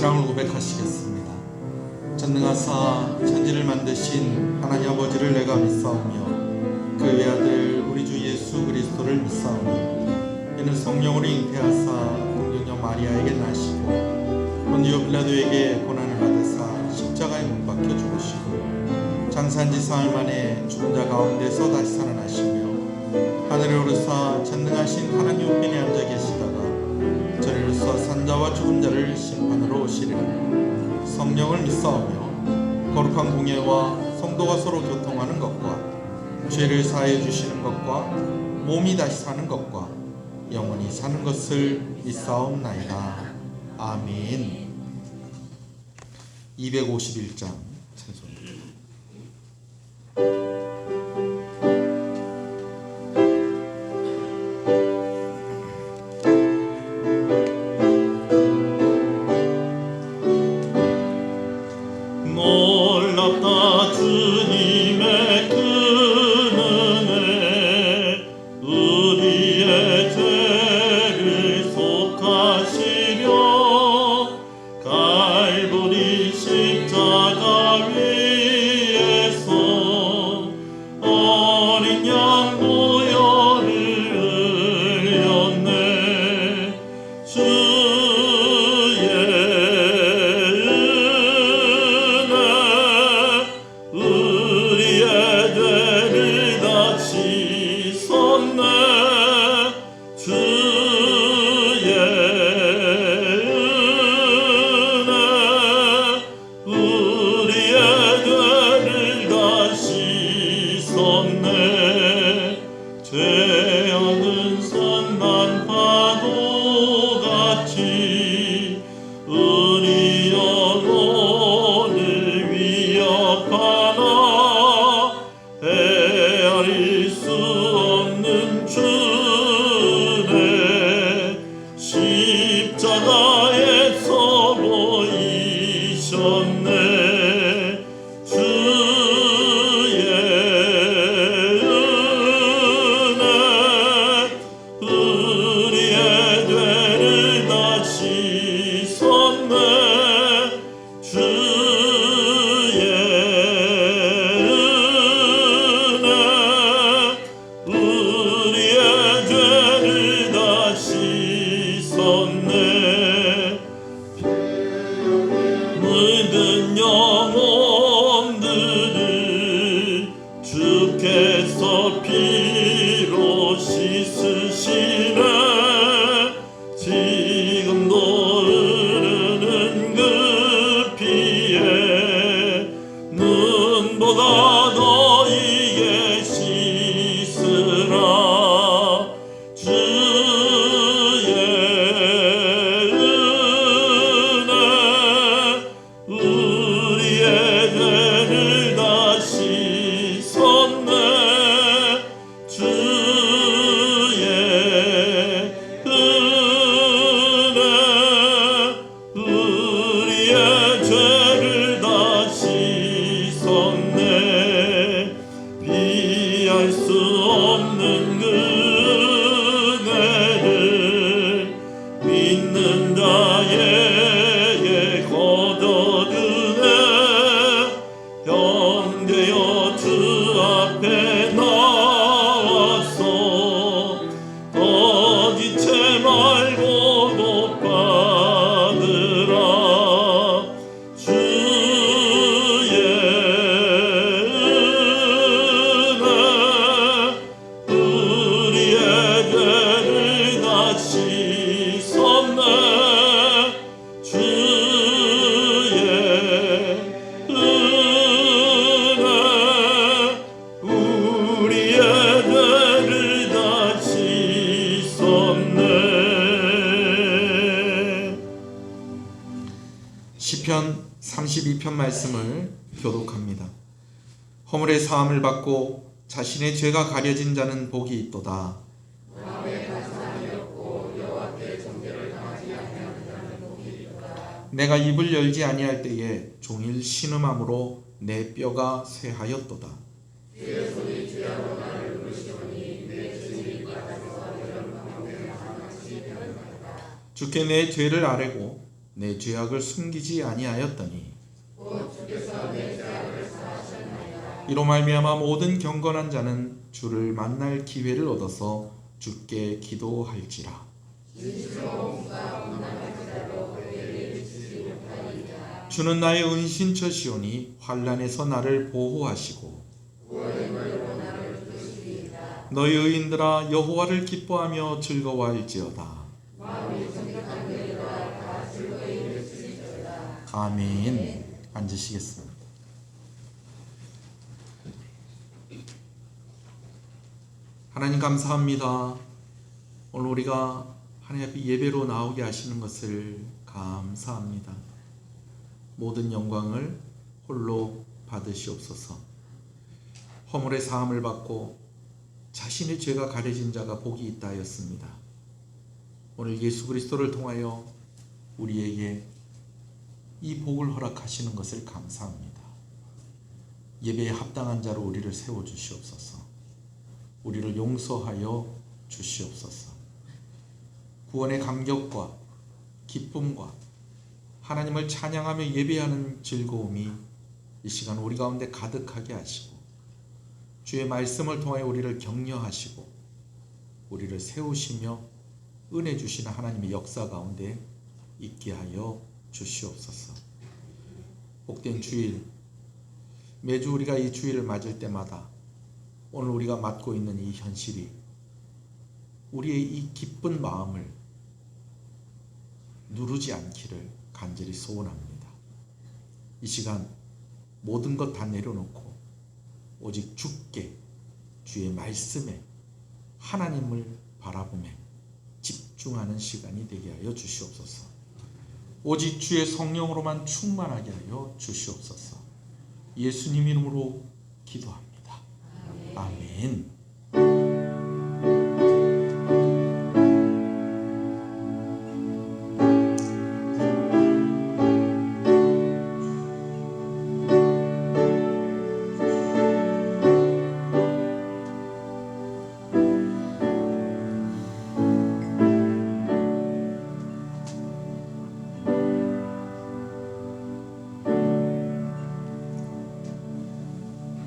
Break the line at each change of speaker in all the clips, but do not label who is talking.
신앙을 고백하시겠습니다. 전능하사 천지를 만드신 하나님 아버지를 내가 믿사오며 그 외아들 우리 주 예수 그리스도를 믿사오니 이는 성령으로 잉태하사 동정녀 마리아에게 나시고 본디오 빌라도에게 고난을 받으사 십자가에 못 박혀 죽으시고 장사한 지 사흘 만에 죽은 자 가운데서 다시 살아나시며 하늘에 오르사 전능하신 하나님 우편에 앉아 계시다가 저리로서 산자와 죽은 자를 심판으로 오시리라. 성령을 믿사오며 거룩한 공예와 성도가 서로 교통하는 것과 죄를 사하여 주시는 것과 몸이 다시 사는 것과 영원히 사는 것을 믿사옵나이다. 아멘. 251장 찬송입니다.
놀랍다 주님의 그 은혜 우리의 죄를 속하시려 갈보리 십자가 위에서 어린 양 보혈을 흘렸네. 주의 우리의 죄를 다 씻었네. 주의 은혜 우리의 죄를 다 씻었네. 죄악은 선난 파도같이 우리 영혼을 위협하나 헤아릴 수 없는 주의 십자가에서 보이셨네. 주의 은혜 우리의 죄를 다 씻었네. 주의 은혜 우리의 죄를 다 씻었네. 물든 영혼들을 주께서 피로 씻으시네. 지금도 흐르는 그 피에 눈보다 너희에 씻으라. 주의 은혜 우리의 죄를 다 씻었네. 주의 은혜 우리의 죄를 다 씻었네. 비할 수 없는 그 은혜를 믿는 자에게 거둬두네. 형제여 주 앞에 나와서 거짓체 말고 복 받으라. 주의 은혜 우리의 죄를 다 씻었네. 주의 은혜 우리의 죄를 다 씻었네.
시편 32편 말씀을 교독합니다. 허물의 사함을 받고 자신의 죄가 가려진 자는 복이 있도다. 내가 입을 열지 아니할 때에 종일 신음함으로 내 뼈가 쇠하였도다. 주께 내 죄를 아뢰고 내 죄악을 숨기지 아니하였더니 이로 말미암아 모든 경건한 자는 주를 만날 기회를 얻어서 주께 기도할지라. 주는 나의 은신처시오니 환난에서 나를 보호하시고 너희 의인들아 여호와를 기뻐하며 즐거워할지어다. 아멘. 앉으시겠습니다. 하나님 감사합니다. 오늘 우리가 하나님 앞에 예배로 나오게 하시는 것을 감사합니다. 모든 영광을 홀로 받으시옵소서. 허물의 사함을 받고 자신의 죄가 가려진 자가 복이 있다 하였습니다. 오늘 예수 그리스도를 통하여 우리에게 이 복을 허락하시는 것을 감사합니다. 예배에 합당한 자로 우리를 세워주시옵소서. 우리를 용서하여 주시옵소서. 구원의 감격과 기쁨과 하나님을 찬양하며 예배하는 즐거움이 이 시간 우리 가운데 가득하게 하시고 주의 말씀을 통하여 우리를 격려하시고 우리를 세우시며 은혜 주시는 하나님의 역사 가운데 있게 하여 주시옵소서. 복된 주일, 매주 우리가 이 주일을 맞을 때마다 오늘 우리가 맞고 있는 이 현실이 우리의 이 기쁜 마음을 누르지 않기를 간절히 소원합니다. 이 시간 모든 것 다 내려놓고 오직 주께, 주의 말씀에 하나님을 바라보며 집중하는 시간이 되게 하여 주시옵소서. 오직 주의 성령으로만 충만하게 하여 주시옵소서. 예수님 이름으로 기도합니다. 아멘.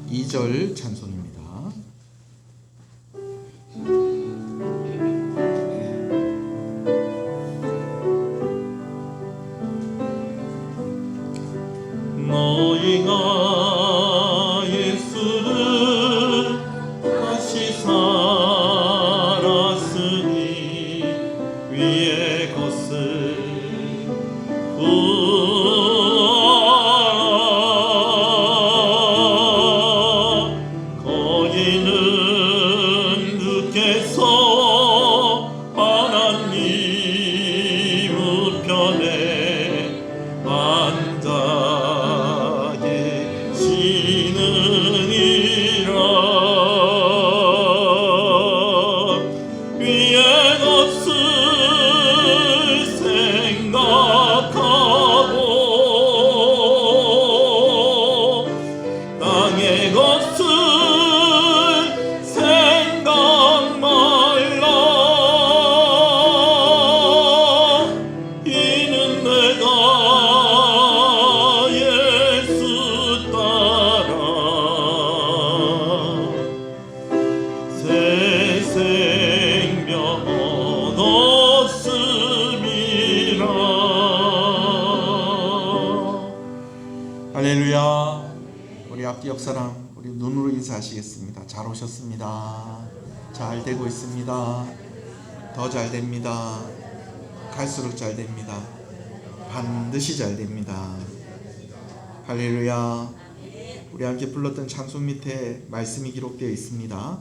이 절 찬송입니다.
너희가 예수를 다시 살았으니 위의 것을 거기는 주께서 하나님 우편에 앉아 계시느니라. 위의 것을 생각하고 땅의 것을 생각 말라. 이는 내가 예수 따라 새 생명 얻었음이라.
할렐루야. 우리 앞뒤 옆 사람 우리 눈으로 인사하시겠습니다. 잘 오셨습니다. 잘 되고 있습니다. 더 잘 됩니다. 갈수록 잘 됩니다. 반드시 잘 됩니다. 할렐루야. 우리 함께 불렀던 찬송 밑에 말씀이 기록되어 있습니다.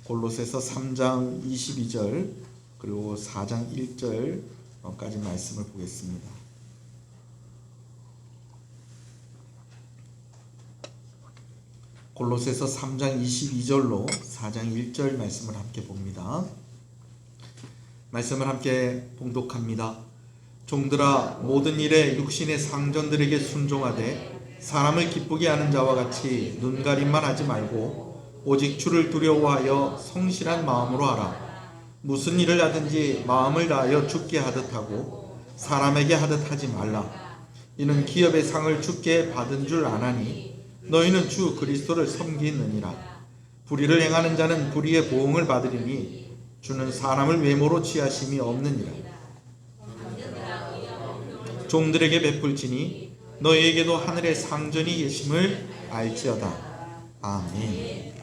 골로새서 3장 22절 그리고 4장 1절까지 말씀을 보겠습니다. 골로새서 3장 22절로 4장 1절 말씀을 함께 봅니다. 말씀을 함께 봉독합니다. 종들아 모든 일에 육신의 상전들에게 순종하되 사람을 기쁘게 하는 자와 같이 눈가림만 하지 말고 오직 주를 두려워하여 성실한 마음으로 하라. 무슨 일을 하든지 마음을 다하여 주께 하듯 하고 사람에게 하듯 하지 말라. 이는 기업의 상을 주께 받은 줄 아나니 너희는 주 그리스도를 섬기느니라. 불의를 행하는 자는 불의의 보응을 받으리니 주는 사람을 외모로 취하심이 없느니라. 종들에게 베풀지니 너희에게도 하늘에 상전이 계심을 알지어다. 아멘.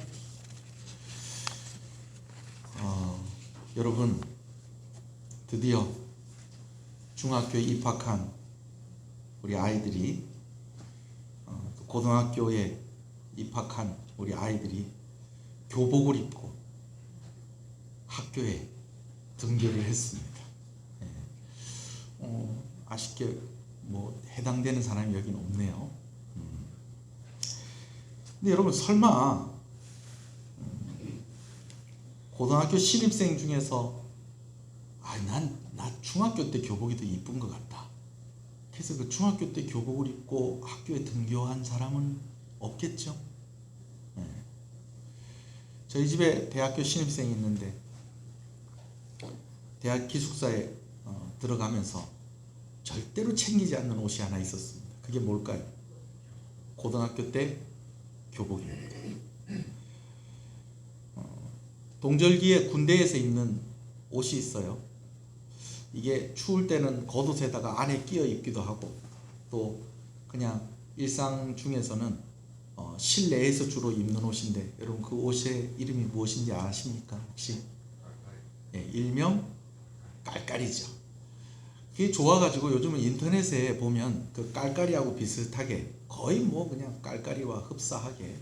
여러분, 드디어 중학교에 입학한 우리 아이들이, 고등학교에 입학한 우리 아이들이 교복을 입고 학교에 등교를 했습니다. 아쉽게 뭐 해당되는 사람이 여긴 없네요. 근데 여러분, 설마 고등학교 신입생 중에서 나 중학교 때 교복이 더 이쁜 것 같다, 그래서 그 중학교 때 교복을 입고 학교에 등교한 사람은 없겠죠? 저희 집에 대학교 신입생이 있는데 대학 기숙사에 들어가면서 절대로 챙기지 않는 옷이 하나 있었습니다. 그게 뭘까요? 고등학교 때 교복입니다. 동절기에 군대에서 입는 옷이 있어요. 이게 추울 때는 겉옷에다가 안에 끼어 입기도 하고, 또 그냥 일상 중에서는 실내에서 주로 입는 옷인데, 여러분 그 옷의 이름이 무엇인지 아십니까? 혹시? 일명 깔깔이죠. 그게 좋아가지고 요즘은 인터넷에 보면 그 깔깔이하고 비슷하게 거의 뭐 그냥 깔깔이와 흡사하게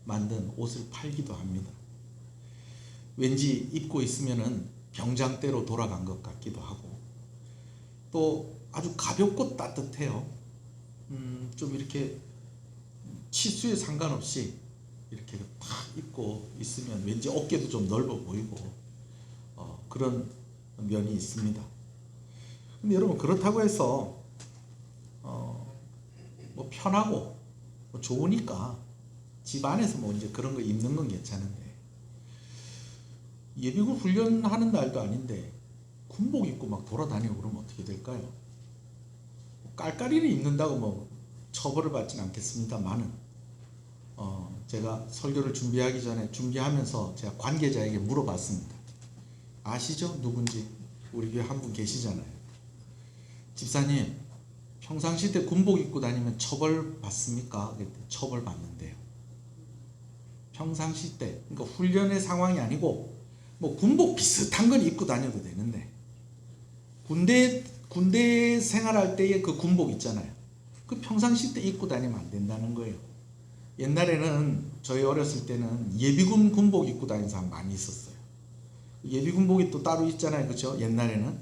만든 옷을 팔기도 합니다. 왠지 입고 있으면은 병장때로 돌아간 것 같기도 하고, 또 아주 가볍고 따뜻해요. 좀 이렇게 치수에 상관없이 이렇게 탁 입고 있으면 왠지 어깨도 좀 넓어 보이고 그런 면이 있습니다. 근데 여러분, 그렇다고 해서 뭐 편하고 뭐 좋으니까 집 안에서 뭐 이제 그런 거 입는 건 괜찮은데, 예비군 훈련하는 날도 아닌데 군복 입고 막 돌아다니고 그러면 어떻게 될까요? 깔깔이를 입는다고 뭐 처벌을 받지는 않겠습니다만은, 제가 설교를 준비하면서 제가 관계자에게 물어봤습니다. 아시죠? 누군지? 우리 교회 한 분 계시잖아요. 집사님, 평상시 때 군복 입고 다니면 처벌 받습니까? 그랬더니 처벌 받는데요. 평상시 때, 그러니까 훈련의 상황이 아니고 뭐 군복 비슷한 건 입고 다녀도 되는데, 군대 생활할 때의 그 군복 있잖아요. 그 평상시 때 입고 다니면 안 된다는 거예요. 옛날에는, 저희 어렸을 때는 예비군 군복 입고 다니는 사람 많이 있었어요. 예비군복이 또 따로 있잖아요, 그렇죠? 옛날에는.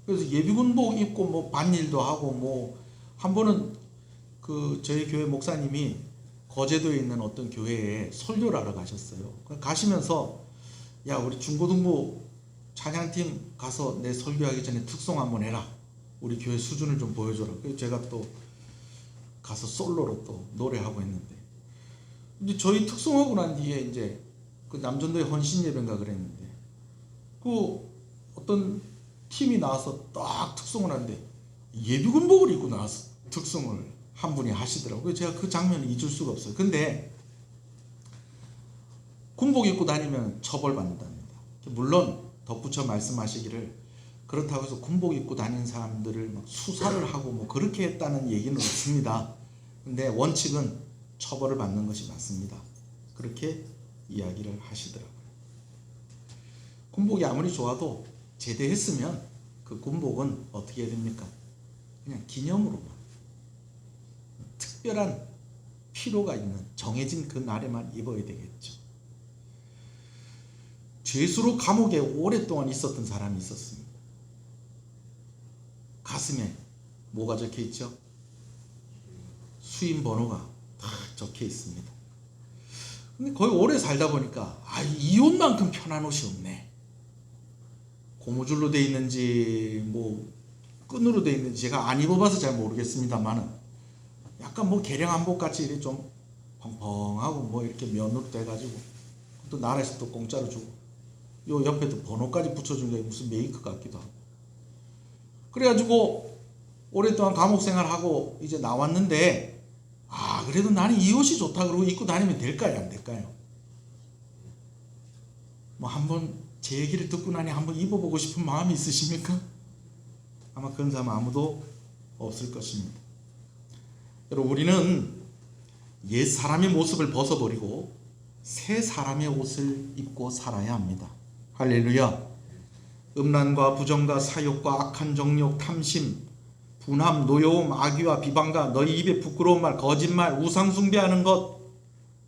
그래서 예비군복 입고 뭐 반일도 하고, 뭐 한 번은 그 저희 교회 목사님이 거제도에 있는 어떤 교회에 설교를 하러 가셨어요. 가시면서 야, 우리 중고등부 찬양팀 가서 내 설교하기 전에 특송 한번 해라. 우리 교회 수준을 좀 보여줘라. 그래서 제가 또 가서 솔로로 또 노래하고 했는데, 이제 저희 특송하고 난 뒤에 이제 그 남전도의 헌신 예배인가 그랬는데, 그 어떤 팀이 나와서 딱 특송을 하는데 예비군복을 입고 나와서 특송을 한 분이 하시더라고요. 제가 그 장면을 잊을 수가 없어요. 근데 군복 입고 다니면 처벌받는답니다. 물론 덧붙여 말씀하시기를, 그렇다고 해서 군복 입고 다니는 사람들을 막 수사를 하고 뭐 그렇게 했다는 얘기는 없습니다. 근데 원칙은 처벌을 받는 것이 맞습니다. 그렇게 이야기를 하시더라고요. 군복이 아무리 좋아도 제대했으면 그 군복은 어떻게 해야 됩니까? 그냥 기념으로만, 특별한 필요가 있는 정해진 그 날에만 입어야 되겠죠. 죄수로 감옥에 오랫동안 있었던 사람이 있었습니다. 가슴에 뭐가 적혀 있죠? 수임 번호가 다 적혀 있습니다. 근데 거의 오래 살다 보니까 이 옷만큼 편한 옷이 없네. 고무줄로 돼 있는지 뭐 끈으로 돼 있는지 제가 안 입어봐서 잘 모르겠습니다만은, 약간 뭐 개량한복 같이 이렇게 좀 펑펑하고 뭐 이렇게 면으로 돼가지고, 또 나라에서 또 공짜로 주고, 요 옆에도 번호까지 붙여준 게 무슨 메이크 같기도 하고, 그래가지고 오랫동안 감옥 생활하고 이제 나왔는데 그래도 나는 이 옷이 좋다 그러고 입고 다니면 될까요, 안 될까요? 뭐 한번 제 얘기를 듣고 나니 한번 입어보고 싶은 마음이 있으십니까? 아마 그런 사람 아무도 없을 것입니다. 여러분, 우리는 옛 사람의 모습을 벗어버리고 새 사람의 옷을 입고 살아야 합니다. 할렐루야. 음란과 부정과 사욕과 악한 정욕, 탐심, 분함, 노여움, 악의와 비방과 너희 입에 부끄러운 말, 거짓말, 우상 숭배하는 것,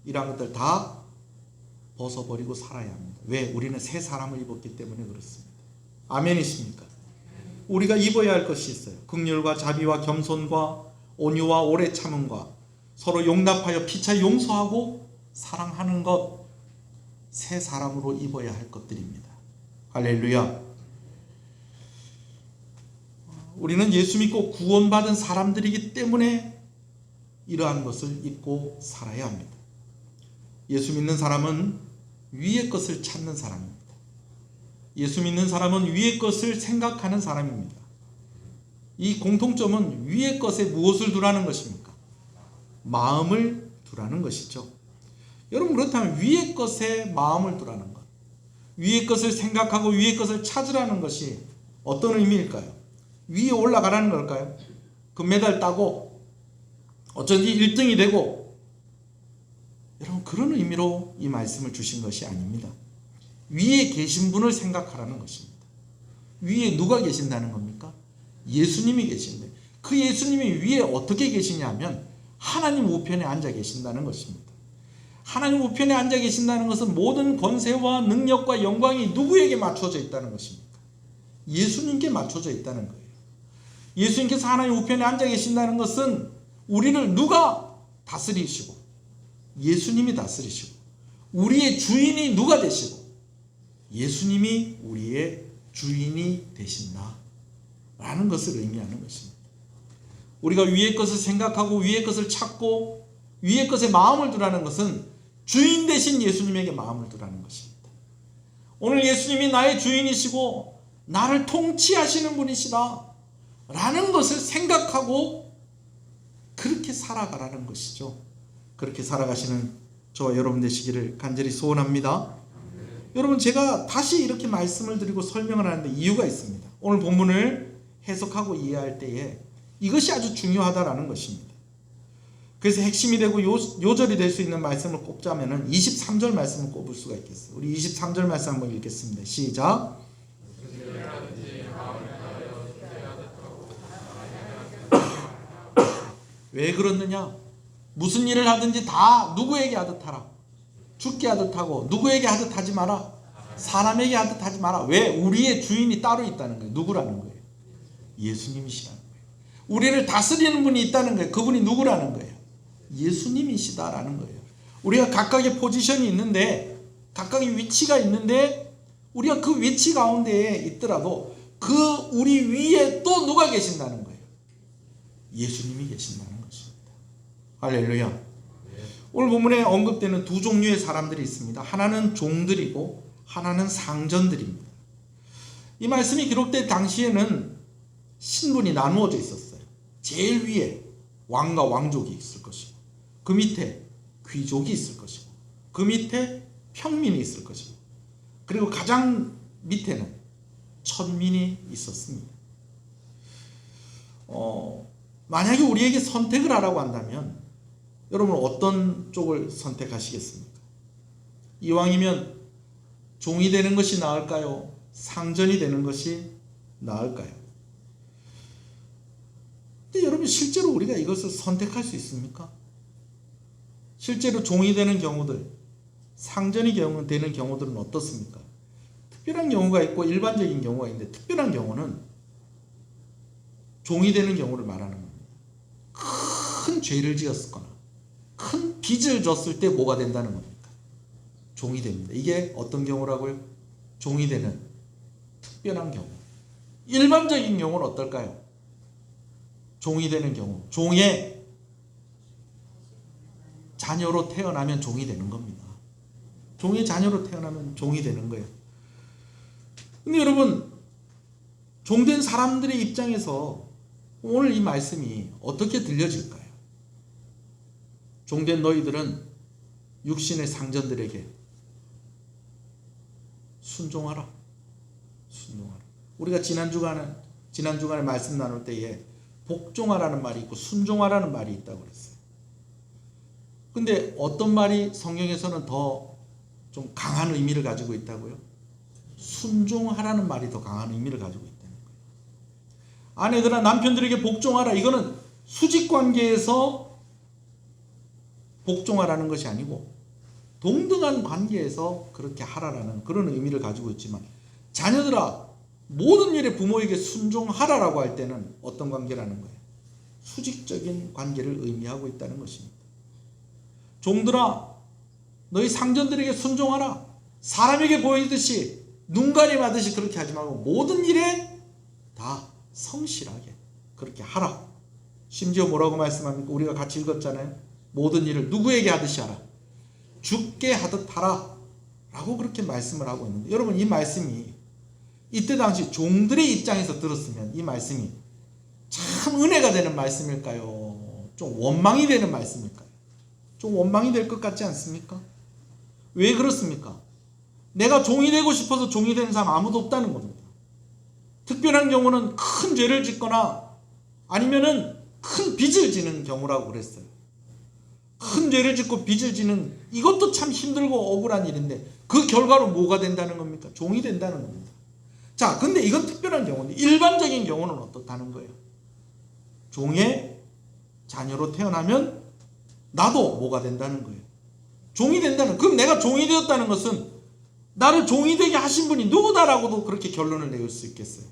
이런 것들 다 벗어버리고 살아야 합니다. 왜? 우리는 새 사람을 입었기 때문에 그렇습니다. 아멘이십니까? 우리가 입어야 할 것이 있어요. 긍휼과 자비와 겸손과 온유와 오래 참음과 서로 용납하여 피차 용서하고 사랑하는 것, 새 사람으로 입어야 할 것들입니다. 할렐루야. 우리는 예수 믿고 구원받은 사람들이기 때문에 이러한 것을 입고 살아야 합니다. 예수 믿는 사람은 위의 것을 찾는 사람입니다. 예수 믿는 사람은 위의 것을 생각하는 사람입니다. 이 공통점은 위의 것에 무엇을 두라는 것입니까? 마음을 두라는 것이죠. 여러분, 그렇다면 위의 것에 마음을 두라는 것, 위의 것을 생각하고 위의 것을 찾으라는 것이 어떤 의미일까요? 위에 올라가라는 걸까요? 금메달 따고 어쩐지 1등이 되고, 여러분, 그런 의미로 이 말씀을 주신 것이 아닙니다. 위에 계신 분을 생각하라는 것입니다. 위에 누가 계신다는 겁니까? 예수님이 계신데, 그 예수님이 위에 어떻게 계시냐 하면 하나님 우편에 앉아 계신다는 것입니다. 하나님 우편에 앉아 계신다는 것은 모든 권세와 능력과 영광이 누구에게 맞춰져 있다는 것입니까? 예수님께 맞춰져 있다는 거예요. 예수님께서 하나님 우편에 앉아 계신다는 것은 우리를 누가 다스리시고, 예수님이 다스리시고, 우리의 주인이 누가 되시고, 예수님이 우리의 주인이 되신다 라는 것을 의미하는 것입니다. 우리가 위의 것을 생각하고 위의 것을 찾고 위의 것에 마음을 두라는 것은 주인 되신 예수님에게 마음을 두라는 것입니다. 오늘 예수님이 나의 주인이시고 나를 통치하시는 분이시다 라는 것을 생각하고 그렇게 살아가라는 것이죠. 그렇게 살아가시는 저와 여러분 되시기를 간절히 소원합니다. 여러분, 제가 다시 이렇게 말씀을 드리고 설명을 하는데 이유가 있습니다. 오늘 본문을 해석하고 이해할 때에 이것이 아주 중요하다라는 것입니다. 그래서 핵심이 되고 요절이 될 수 있는 말씀을 꼽자면은 23절 말씀을 꼽을 수가 있겠어요. 우리 23절 말씀 한번 읽겠습니다. 시작. 왜 그렇느냐? 무슨 일을 하든지 다 누구에게 하듯 하라. 주께 하듯 하고 누구에게 하듯 하지 마라. 사람에게 하듯 하지 마라. 왜? 우리의 주인이 따로 있다는 거예요. 누구라는 거예요? 예수님이시라는 거예요. 우리를 다스리는 분이 있다는 거예요. 그분이 누구라는 거예요? 예수님이시다라는 거예요. 우리가 각각의 포지션이 있는데, 각각의 위치가 있는데, 우리가 그 위치 가운데에 있더라도 그 우리 위에 또 누가 계신다는 거예요? 예수님이 계신다는 것입니다. 할렐루야. 오늘 본문에 언급되는 두 종류의 사람들이 있습니다. 하나는 종들이고 하나는 상전들입니다. 이 말씀이 기록될 당시에는 신분이 나누어져 있었어요. 제일 위에 왕과 왕족이 있을 것이고, 그 밑에 귀족이 있을 것이고, 그 밑에 평민이 있을 것이고, 그리고 가장 밑에는 천민이 있었습니다. 만약에 우리에게 선택을 하라고 한다면 여러분 어떤 쪽을 선택하시겠습니까? 이왕이면 종이 되는 것이 나을까요? 상전이 되는 것이 나을까요? 근데 여러분, 실제로 우리가 이것을 선택할 수 있습니까? 실제로 종이 되는 경우들, 상전이 되는 경우들은 어떻습니까? 특별한 경우가 있고 일반적인 경우가 있는데, 특별한 경우는 종이 되는 경우를 말하는 겁니다. 큰 죄를 지었거나 큰 빚을 졌을 때 뭐가 된다는 겁니까? 종이 됩니다. 이게 어떤 경우라고요? 종이 되는 특별한 경우. 일반적인 경우는 어떨까요? 종이 되는 경우, 종의 자녀로 태어나면 종이 되는 겁니다. 종의 자녀로 태어나면 종이 되는 거예요. 근데 여러분, 종된 사람들의 입장에서 오늘 이 말씀이 어떻게 들려질까요? 종된 너희들은 육신의 상전들에게 순종하라. 순종하라. 우리가 지난 주간에 말씀 나눌 때에 복종하라는 말이 있고 순종하라는 말이 있다고 그랬어요. 근데 어떤 말이 성경에서는 더 좀 강한 의미를 가지고 있다고요? 순종하라는 말이 더 강한 의미를 가지고 있다는 거예요. 아내들아 남편들에게 복종하라. 이거는 수직관계에서 복종하라는 것이 아니고 동등한 관계에서 그렇게 하라라는 그런 의미를 가지고 있지만, 자녀들아 모든 일에 부모에게 순종하라라고 할 때는 어떤 관계라는 거예요? 수직적인 관계를 의미하고 있다는 것입니다. 종들아 너희 상전들에게 순종하라. 사람에게 보이듯이 눈가림하듯이 그렇게 하지 말고 모든 일에 다 성실하게 그렇게 하라. 심지어 뭐라고 말씀합니까? 우리가 같이 읽었잖아요. 모든 일을 누구에게 하듯이 하라. 주께 하듯 하라 라고 그렇게 말씀을 하고 있는데, 여러분 이 말씀이 이때 당시 종들의 입장에서 들었으면 이 말씀이 참 은혜가 되는 말씀일까요? 좀 원망이 되는 말씀일까요? 좀 원망이 될 것 같지 않습니까? 왜 그렇습니까? 내가 종이 되고 싶어서 종이 되는 사람 아무도 없다는 겁니다. 특별한 경우는 큰 죄를 짓거나 아니면은 큰 빚을 지는 경우라고 그랬어요. 큰 죄를 짓고 빚을 지는 이것도 참 힘들고 억울한 일인데 그 결과로 뭐가 된다는 겁니까? 종이 된다는 겁니다. 자, 근데 이건 특별한 경우인데 일반적인 경우는 어떻다는 거예요? 종의 자녀로 태어나면 나도 뭐가 된다는 거예요? 종이 된다는. 그럼 내가 종이 되었다는 것은 나를 종이 되게 하신 분이 누구다라고도 그렇게 결론을 내릴 수 있겠어요.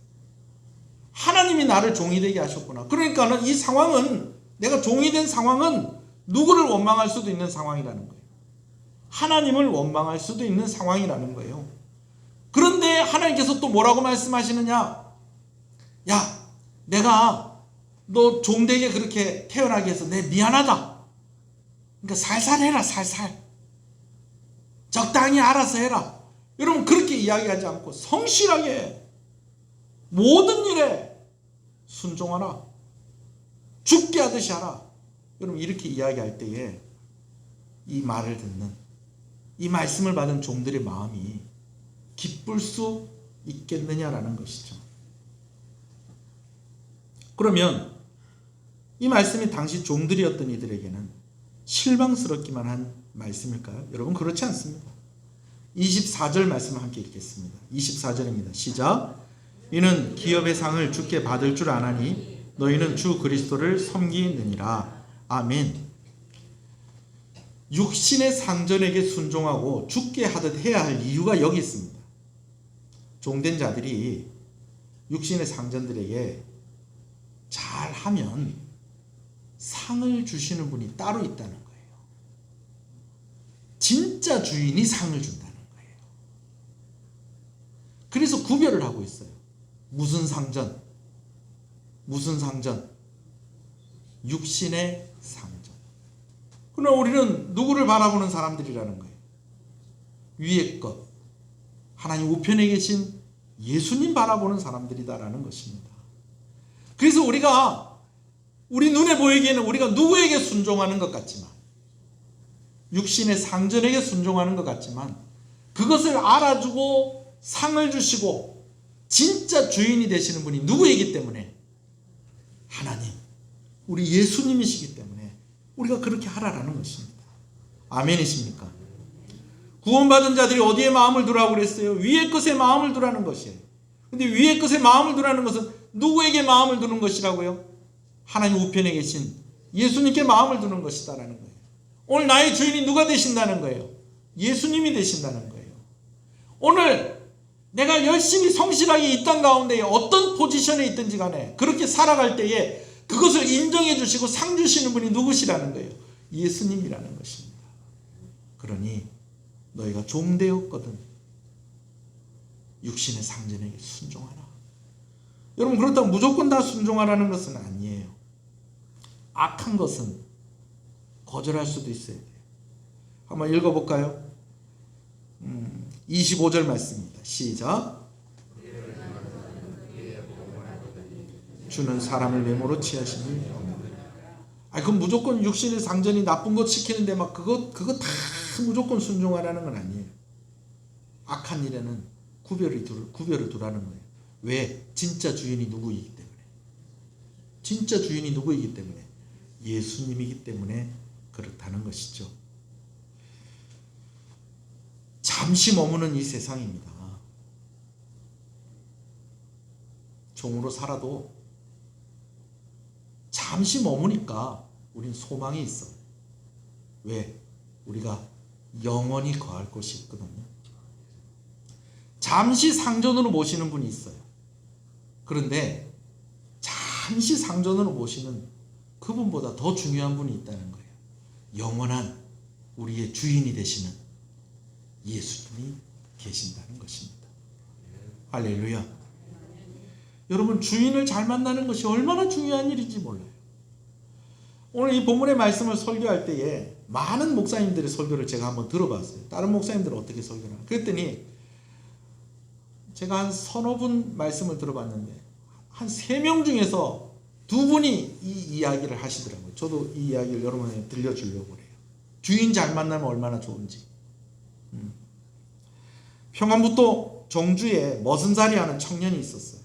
하나님이 나를 종이 되게 하셨구나. 그러니까는 이 상황은, 내가 종이 된 상황은 누구를 원망할 수도 있는 상황이라는 거예요. 하나님을 원망할 수도 있는 상황이라는 거예요. 그런데 하나님께서 또 뭐라고 말씀하시느냐? 야, 내가 너 종되게 그렇게 태어나게 해서 내 미안하다. 그러니까 살살 해라, 살살. 적당히 알아서 해라. 여러분 그렇게 이야기하지 않고 성실하게 모든 일에 순종하라. 죽게 하듯이 하라. 여러분 이렇게 이야기할 때에 이 말을 듣는, 이 말씀을 받은 종들의 마음이 기쁠 수 있겠느냐라는 것이죠. 그러면 이 말씀이 당시 종들이었던 이들에게는 실망스럽기만 한 말씀일까요? 여러분 그렇지 않습니다. 24절 말씀을 함께 읽겠습니다. 24절입니다. 시작. 이는 기업의 상을 주께 받을 줄 아나니 너희는 주 그리스도를 섬기느니라. 아멘. 육신의 상전에게 순종하고 주께 하듯 해야 할 이유가 여기 있습니다. 종된 자들이 육신의 상전들에게 잘하면 상을 주시는 분이 따로 있다는 거예요. 진짜 주인이 상을 준다는 거예요. 그래서 구별을 하고 있어요. 무슨 상전? 무슨 상전? 육신의 상전. 그러나 우리는 누구를 바라보는 사람들이라는 거예요? 위의 것, 하나님 우편에 계신 예수님 바라보는 사람들이다라는 것입니다. 그래서 우리 눈에 보이기에는 우리가 누구에게 순종하는 것 같지만, 육신의 상전에게 순종하는 것 같지만, 그것을 알아주고 상을 주시고 진짜 주인이 되시는 분이 누구이기 때문에, 하나님, 우리 예수님이시기 때문에 우리가 그렇게 하라라는 것입니다. 아멘이십니까? 구원받은 자들이 어디에 마음을 두라고 그랬어요? 위의 것에 마음을 두라는 것이에요. 근데 위의 것에 마음을 두라는 것은 누구에게 마음을 두는 것이라고요? 하나님 우편에 계신 예수님께 마음을 두는 것이다라는 거예요. 오늘 나의 주인이 누가 되신다는 거예요? 예수님이 되신다는 거예요. 오늘 내가 열심히 성실하게 이 땅 가운데 어떤 포지션에 있든지 간에 그렇게 살아갈 때에 그것을 인정해 주시고 상 주시는 분이 누구시라는 거예요? 예수님이라는 것입니다. 그러니 너희가 종되었거든 육신의 상전에게 순종하라. 여러분 그렇다고 무조건 다 순종하라는 것은 아니에요. 악한 것은 거절할 수도 있어야 돼요. 한번 읽어볼까요? 25절 말씀입니다. 시작. 주는 사람을 메모로 취하시니 없느니라. 그럼 무조건 육신의 상전이 나쁜 것 시키는데 막 그거 다 무조건 순종하라는 건 아니에요. 악한 일에는 구별을 두라는 거예요. 왜? 진짜 주인이 누구이기 때문에. 진짜 주인이 누구이기 때문에. 예수님이기 때문에 그렇다는 것이죠. 잠시 머무는 이 세상입니다. 종으로 살아도 잠시 머무니까 우린 소망이 있어. 왜? 우리가 영원히 거할 곳이 있거든요. 잠시 상전으로 모시는 분이 있어요. 그런데 잠시 상전으로 모시는 그분보다 더 중요한 분이 있다는 거예요. 영원한 우리의 주인이 되시는 예수님이 계신다는 것입니다. 할렐루야. 여러분, 주인을 잘 만나는 것이 얼마나 중요한 일인지 몰라요. 오늘 이 본문의 말씀을 설교할 때에 많은 목사님들의 설교를 제가 한번 들어봤어요. 다른 목사님들은 어떻게 설교를 하나. 그랬더니 제가 한 서너 분 말씀을 들어봤는데 한 3명 중에서 2분이 이 이야기를 하시더라고요. 저도 이 이야기를 여러분에게 들려주려고 해요. 주인 잘 만나면 얼마나 좋은지. 평안북도 정주에 머슴살이 하는 청년이 있었어요.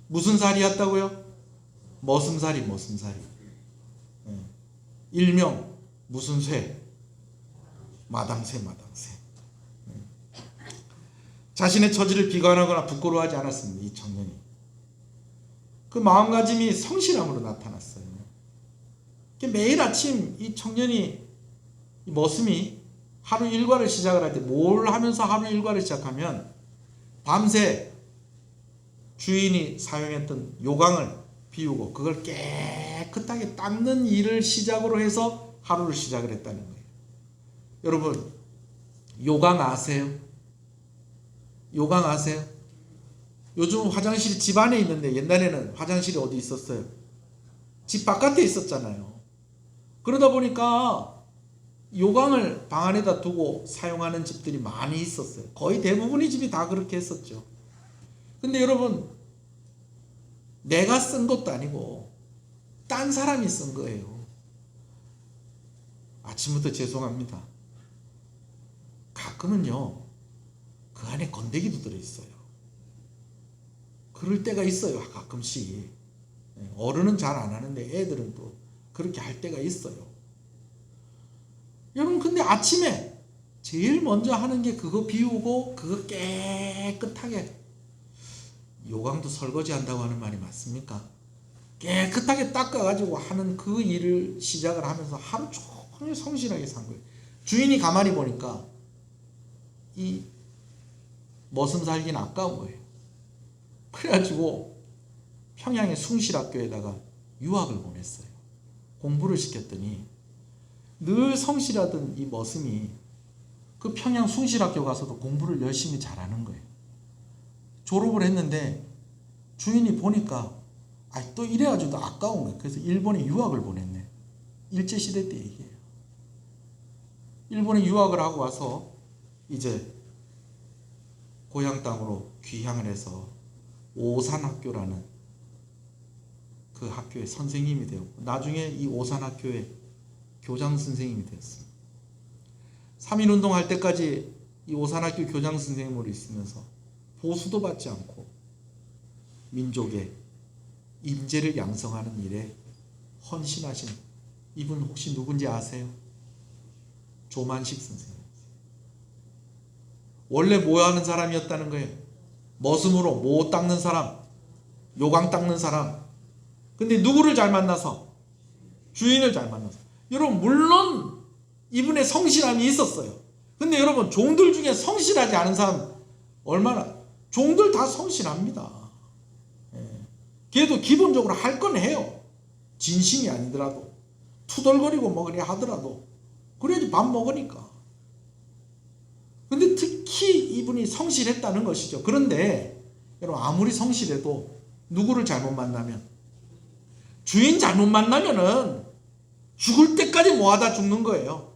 무슨 살이였다고요? 머슴살이. 일명 무슨 쇠? 마당쇠. 자신의 처지를 비관하거나 부끄러워하지 않았습니다. 이 청년이. 그 마음가짐이 성실함으로 나타났어요. 매일 아침 이 청년이, 이 머슴이 하루 일과를 시작을 할 때 뭘 하면서 하루 일과를 시작하면 밤새 주인이 사용했던 요강을 비우고 그걸 깨끗하게 닦는 일을 시작으로 해서 하루를 시작을 했다는 거예요. 여러분, 요강 아세요? 요강 아세요? 요즘 화장실이 집 안에 있는데 옛날에는 화장실이 어디 있었어요? 집 바깥에 있었잖아요. 그러다 보니까 요강을 방 안에다 두고 사용하는 집들이 많이 있었어요. 거의 대부분의 집이 다 그렇게 했었죠. 근데 여러분, 내가 쓴 것도 아니고 딴 사람이 쓴 거예요. 아침부터 죄송합니다. 가끔은요, 그 안에 건더기도 들어있어요. 그럴 때가 있어요. 가끔씩. 어른은 잘 안 하는데 애들은 또 그렇게 할 때가 있어요. 여러분, 근데 아침에 제일 먼저 하는 게 그거 비우고 그거 깨끗하게, 요강도 설거지 한다고 하는 말이 맞습니까? 깨끗하게 닦아가지고 하는 그 일을 시작을 하면서 하루 종일 성실하게 산 거예요. 주인이 가만히 보니까 이 머슴 살기는 아까운 거예요. 그래가지고 평양의 숭실학교에다가 유학을 보냈어요. 공부를 시켰더니 늘 성실하던 이 머슴이 그 평양 숭실학교 가서도 공부를 열심히 잘하는 거예요. 졸업을 했는데 주인이 보니까 또 이래가지고 아까운 거예요. 그래서 일본에 유학을 보냈네. 일제시대 때 얘기예요. 일본에 유학을 하고 와서 이제 고향 땅으로 귀향을 해서 오산학교라는 그 학교의 선생님이 되었고, 나중에 이 오산학교의 교장 선생님이 되었습니다. 3.1운동 할 때까지 이 오산학교 교장 선생님으로 있으면서 보수도 받지 않고 민족의 인재를 양성하는 일에 헌신하신 이분 혹시 누군지 아세요? 조만식 선생님. 원래 뭐 하는 사람이었다는 거예요? 머슴으로 못 닦는 사람, 요강 닦는 사람. 근데 누구를 잘 만나서? 주인을 잘 만나서. 여러분, 물론 이분의 성실함이 있었어요. 근데 여러분, 종들 중에 성실하지 않은 사람 얼마나? 종들 다 성실합니다. 걔도 기본적으로 할 건 해요. 진심이 아니더라도, 투덜거리고 뭐 그래 하더라도 그래야지 밥 먹으니까. 근데 특히 이분이 성실했다는 것이죠. 그런데 여러분, 아무리 성실해도 누구를 잘못 만나면, 주인 잘못 만나면은 죽을 때까지 모아다 죽는 거예요.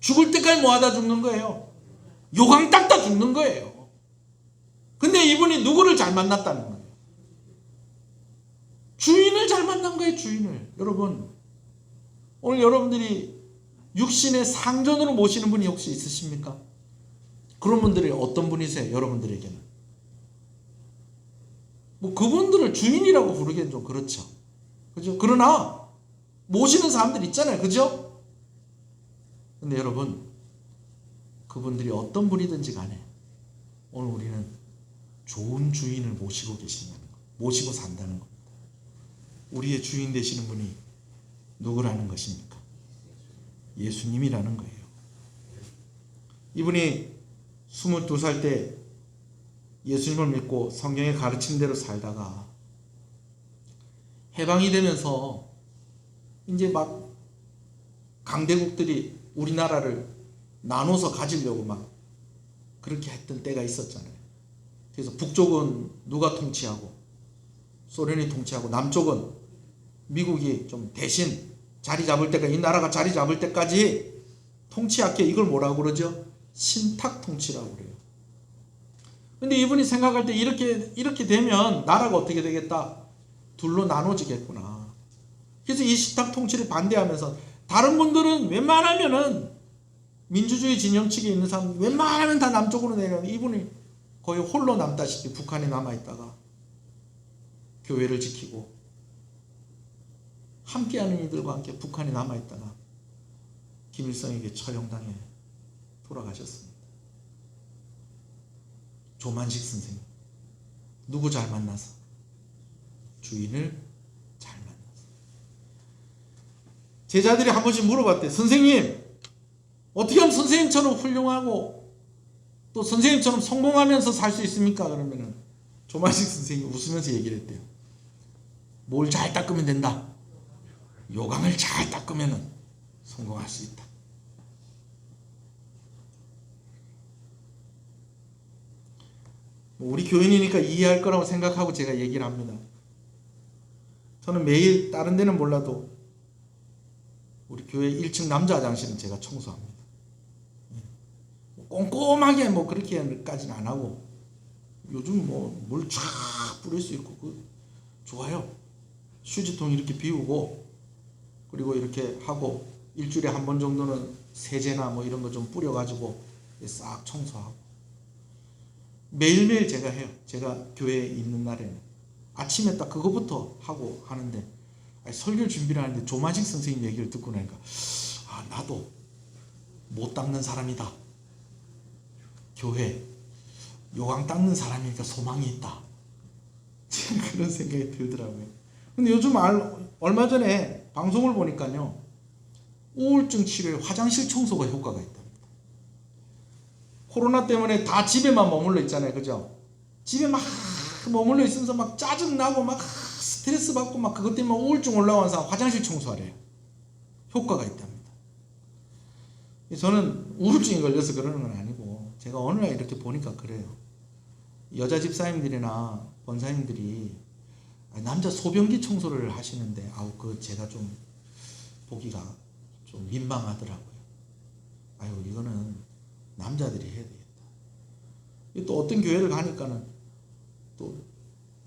죽을 때까지 모아다 죽는 거예요. 요강 닦다 죽는 거예요. 근데 이분이 누구를 잘 만났다는 거예요? 주인을 잘 만난 거예요. 주인을. 여러분, 오늘 여러분들이 육신의 상전으로 모시는 분이 혹시 있으십니까? 그런 분들이 어떤 분이세요? 여러분들에게는 뭐 그분들을 주인이라고 부르기엔 좀 그렇죠. 그죠? 그러나 모시는 사람들 있잖아요. 그죠? 근데 여러분, 그분들이 어떤 분이든지 간에 오늘 우리는 좋은 주인을 모시고 계신다는 것, 모시고 산다는 겁니다. 우리의 주인 되시는 분이 누구라는 것입니까? 예수님이라는 거예요. 이분이 22살 때 예수님을 믿고 성경의 가르침대로 살다가 해방이 되면서 이제 막 강대국들이 우리나라를 나눠서 가지려고 막 그렇게 했던 때가 있었잖아요. 그래서 북쪽은 누가 통치하고 소련이 통치하고 남쪽은 미국이 좀 대신 자리 잡을 때까지, 이 나라가 자리 잡을 때까지 통치할게. 이걸 뭐라고 그러죠? 신탁 통치라고 그래요. 근데 이분이 생각할 때 이렇게 되면 나라가 어떻게 되겠다? 둘로 나눠지겠구나. 그래서 이 신탁 통치를 반대하면서 다른 분들은 웬만하면은 민주주의 진영 측에 있는 사람 웬만하면 다 남쪽으로 내려가는, 이분이 거의 홀로 남다시피 북한에 남아있다가 교회를 지키고 함께하는 이들과 함께 북한에 남아있다가 김일성에게 처형당해 돌아가셨습니다. 조만식 선생님, 누구 잘 만나서? 주인을 잘 만나서. 제자들이 한 번씩 물어봤대. 선생님, 어떻게 하면 선생님처럼 훌륭하고 또 선생님처럼 성공하면서 살 수 있습니까? 그러면은 조만식 선생님이 웃으면서 얘기를 했대요. 뭘 잘 닦으면 된다. 요강을 잘 닦으면 성공할 수 있다. 우리 교인이니까 이해할 거라고 생각하고 제가 얘기를 합니다. 저는 매일 다른 데는 몰라도 우리 교회 1층 남자 화장실은 제가 청소합니다. 꼼꼼하게 뭐 그렇게까지는 안 하고 요즘 뭐 물 쫙 뿌릴 수 있고 좋아요. 휴지통 이렇게 비우고 그리고 이렇게 하고 일주일에 한 번 정도는 세제나 뭐 이런 거 좀 뿌려가지고 싹 청소하고 매일매일 제가 해요. 제가 교회에 있는 날에는 아침에 딱 그거부터 하고 하는데 설교 준비를 하는데 조만식 선생님 얘기를 듣고 나니까 나도 못 닦는 사람이다. 교회 요강 닦는 사람이니까 소망이 있다. 그런 생각이 들더라고요. 근데 요즘 얼마 전에 방송을 보니까요, 우울증 치료에 화장실 청소가 효과가 있답니다. 코로나 때문에 다 집에만 머물러 있잖아요. 그죠? 집에 막 머물러 있으면서 막 짜증나고 막 스트레스 받고 막 그것 때문에 우울증 올라온 사람 화장실 청소하래요. 효과가 있답니다. 저는 우울증이 걸려서 그러는 건 아니고 제가 어느 날 이렇게 보니까 그래요. 여자 집사님들이나 권사님들이 남자 소변기 청소를 하시는데 제가 좀 보기가 좀 민망하더라고요. 이거는 남자들이 해야 되겠다. 또 어떤 교회를 가니까는 또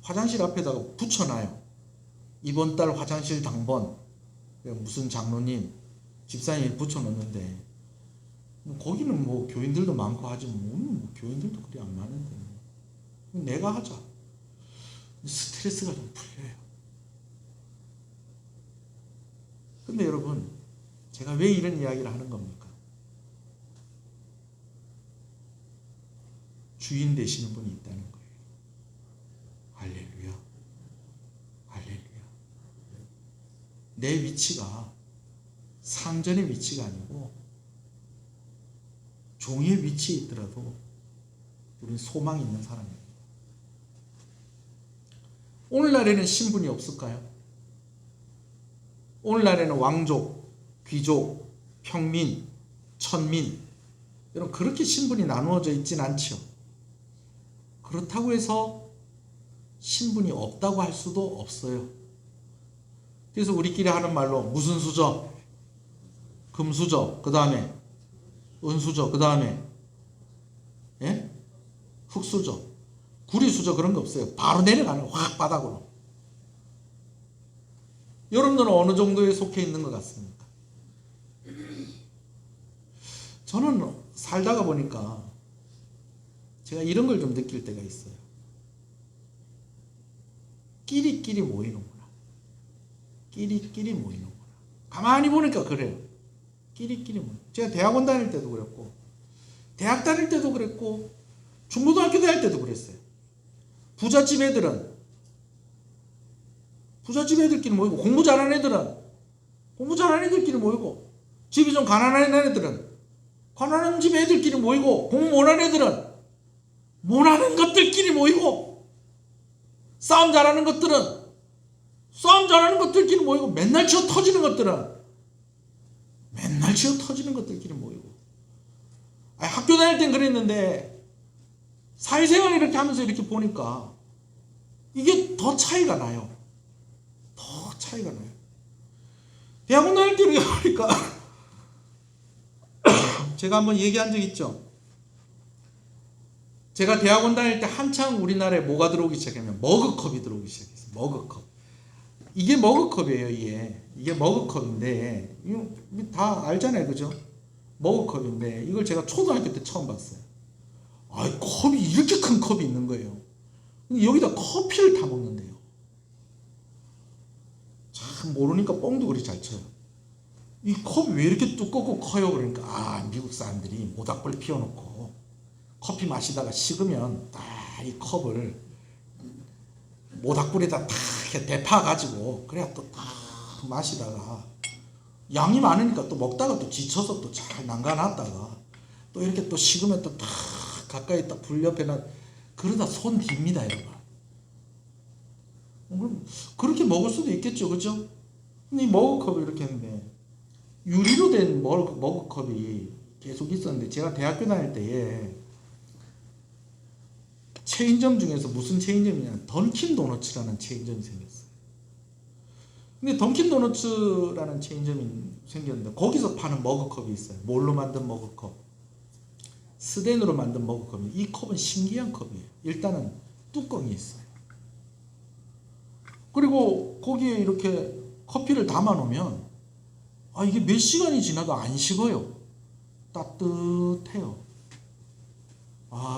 화장실 앞에다가 붙여놔요. 이번 달 화장실 당번 무슨 장로님, 집사님 붙여놓는데 거기는 뭐 교인들도 많고 하지 뭐 교인들도 그리 안 많은데 내가 하자. 스트레스가 좀 풀려요. 근데 여러분, 제가 왜 이런 이야기를 하는 겁니까? 주인 되시는 분이 있다는 거예요. 할렐루야. 할렐루야. 내 위치가 상전의 위치가 아니고 종의 위치에 있더라도 우리는 소망이 있는 사람입니다. 오늘날에는 신분이 없을까요? 오늘날에는 왕족, 귀족, 평민, 천민, 여러분 그렇게 신분이 나누어져 있진 않죠. 그렇다고 해서 신분이 없다고 할 수도 없어요. 그래서 우리끼리 하는 말로 무슨 수저, 금수저, 그 다음에 은수저, 그 다음에 흙수저, 구리수저 그런 거 없어요. 바로 내려가는 확 바닥으로. 여러분들은 어느 정도에 속해 있는 것 같습니까? 저는 살다가 보니까 제가 이런 걸 좀 느낄 때가 있어요. 끼리끼리 모이는구나. 끼리끼리 모이는구나. 가만히 보니까 그래요. 끼리끼리 모이는. 제가 대학원 다닐 때도 그랬고, 대학 다닐 때도 그랬고, 중고등학교 다닐 때도 그랬어요. 부잣집 애들끼리 모이고, 공부 잘하는 애들은 공부 잘하는 애들끼리 모이고, 집이 좀 가난한 애들은 가난한 집 애들끼리 모이고, 공부 못하는 애들은 못하는 것들끼리 모이고, 싸움 잘하는 것들은 싸움 잘하는 것들끼리 모이고, 맨날 치어 터지는 것들은 맨날 치어 터지는 것들끼리 모이고. 학교 다닐 땐 그랬는데 사회생활 이렇게 하면서 이렇게 보니까 이게 더 차이가 나요. 더 차이가 나요. 대학원 다닐 때 이렇게 보니까 제가 한번 얘기한 적 있죠. 제가 대학원 다닐 때 한창 우리나라에 뭐가 들어오기 시작하면 머그컵이 들어오기 시작했어요. 머그컵. 이게 머그컵이에요. 이게 머그컵인데 이거 다 알잖아요, 그죠? 머그컵인데 이걸 제가 초등학교 때 처음 봤어요. 컵이 이렇게 큰 컵이 있는 거예요. 근데 여기다 커피를 타 먹는데요. 참 모르니까 뻥도 그리 잘 쳐요. 이 컵이 왜 이렇게 두껍고 커요? 그러니까 미국 사람들이 모닥불 피워놓고 커피 마시다가 식으면 딱 이 컵을 모닥불에다 탁 대파가지고 그래야 또 딱 마시다가 양이 많으니까 또 먹다가 또 지쳐서 또 잘 남가놨다가 또 이렇게 또 식으면 또 딱 가까이 딱 불 옆에나 그러다 손 딥니다, 여러분. 그럼 그렇게 먹을 수도 있겠죠, 그죠? 근데 이 머그컵을 이렇게 했는데 유리로 된 머그컵이 계속 있었는데 제가 대학교 다닐 때에 체인점 중에서 무슨 체인점이냐면 던킨 도너츠라는 체인점이 생겼어요. 근데 던킨 도너츠라는 체인점이 생겼는데 거기서 파는 머그컵이 있어요. 뭘로 만든 머그컵? 스텐으로 만든 머그컵이. 이 컵은 신기한 컵이에요. 일단은 뚜껑이 있어요. 그리고 거기에 이렇게 커피를 담아 놓으면 이게 몇 시간이 지나도 안 식어요. 따뜻해요.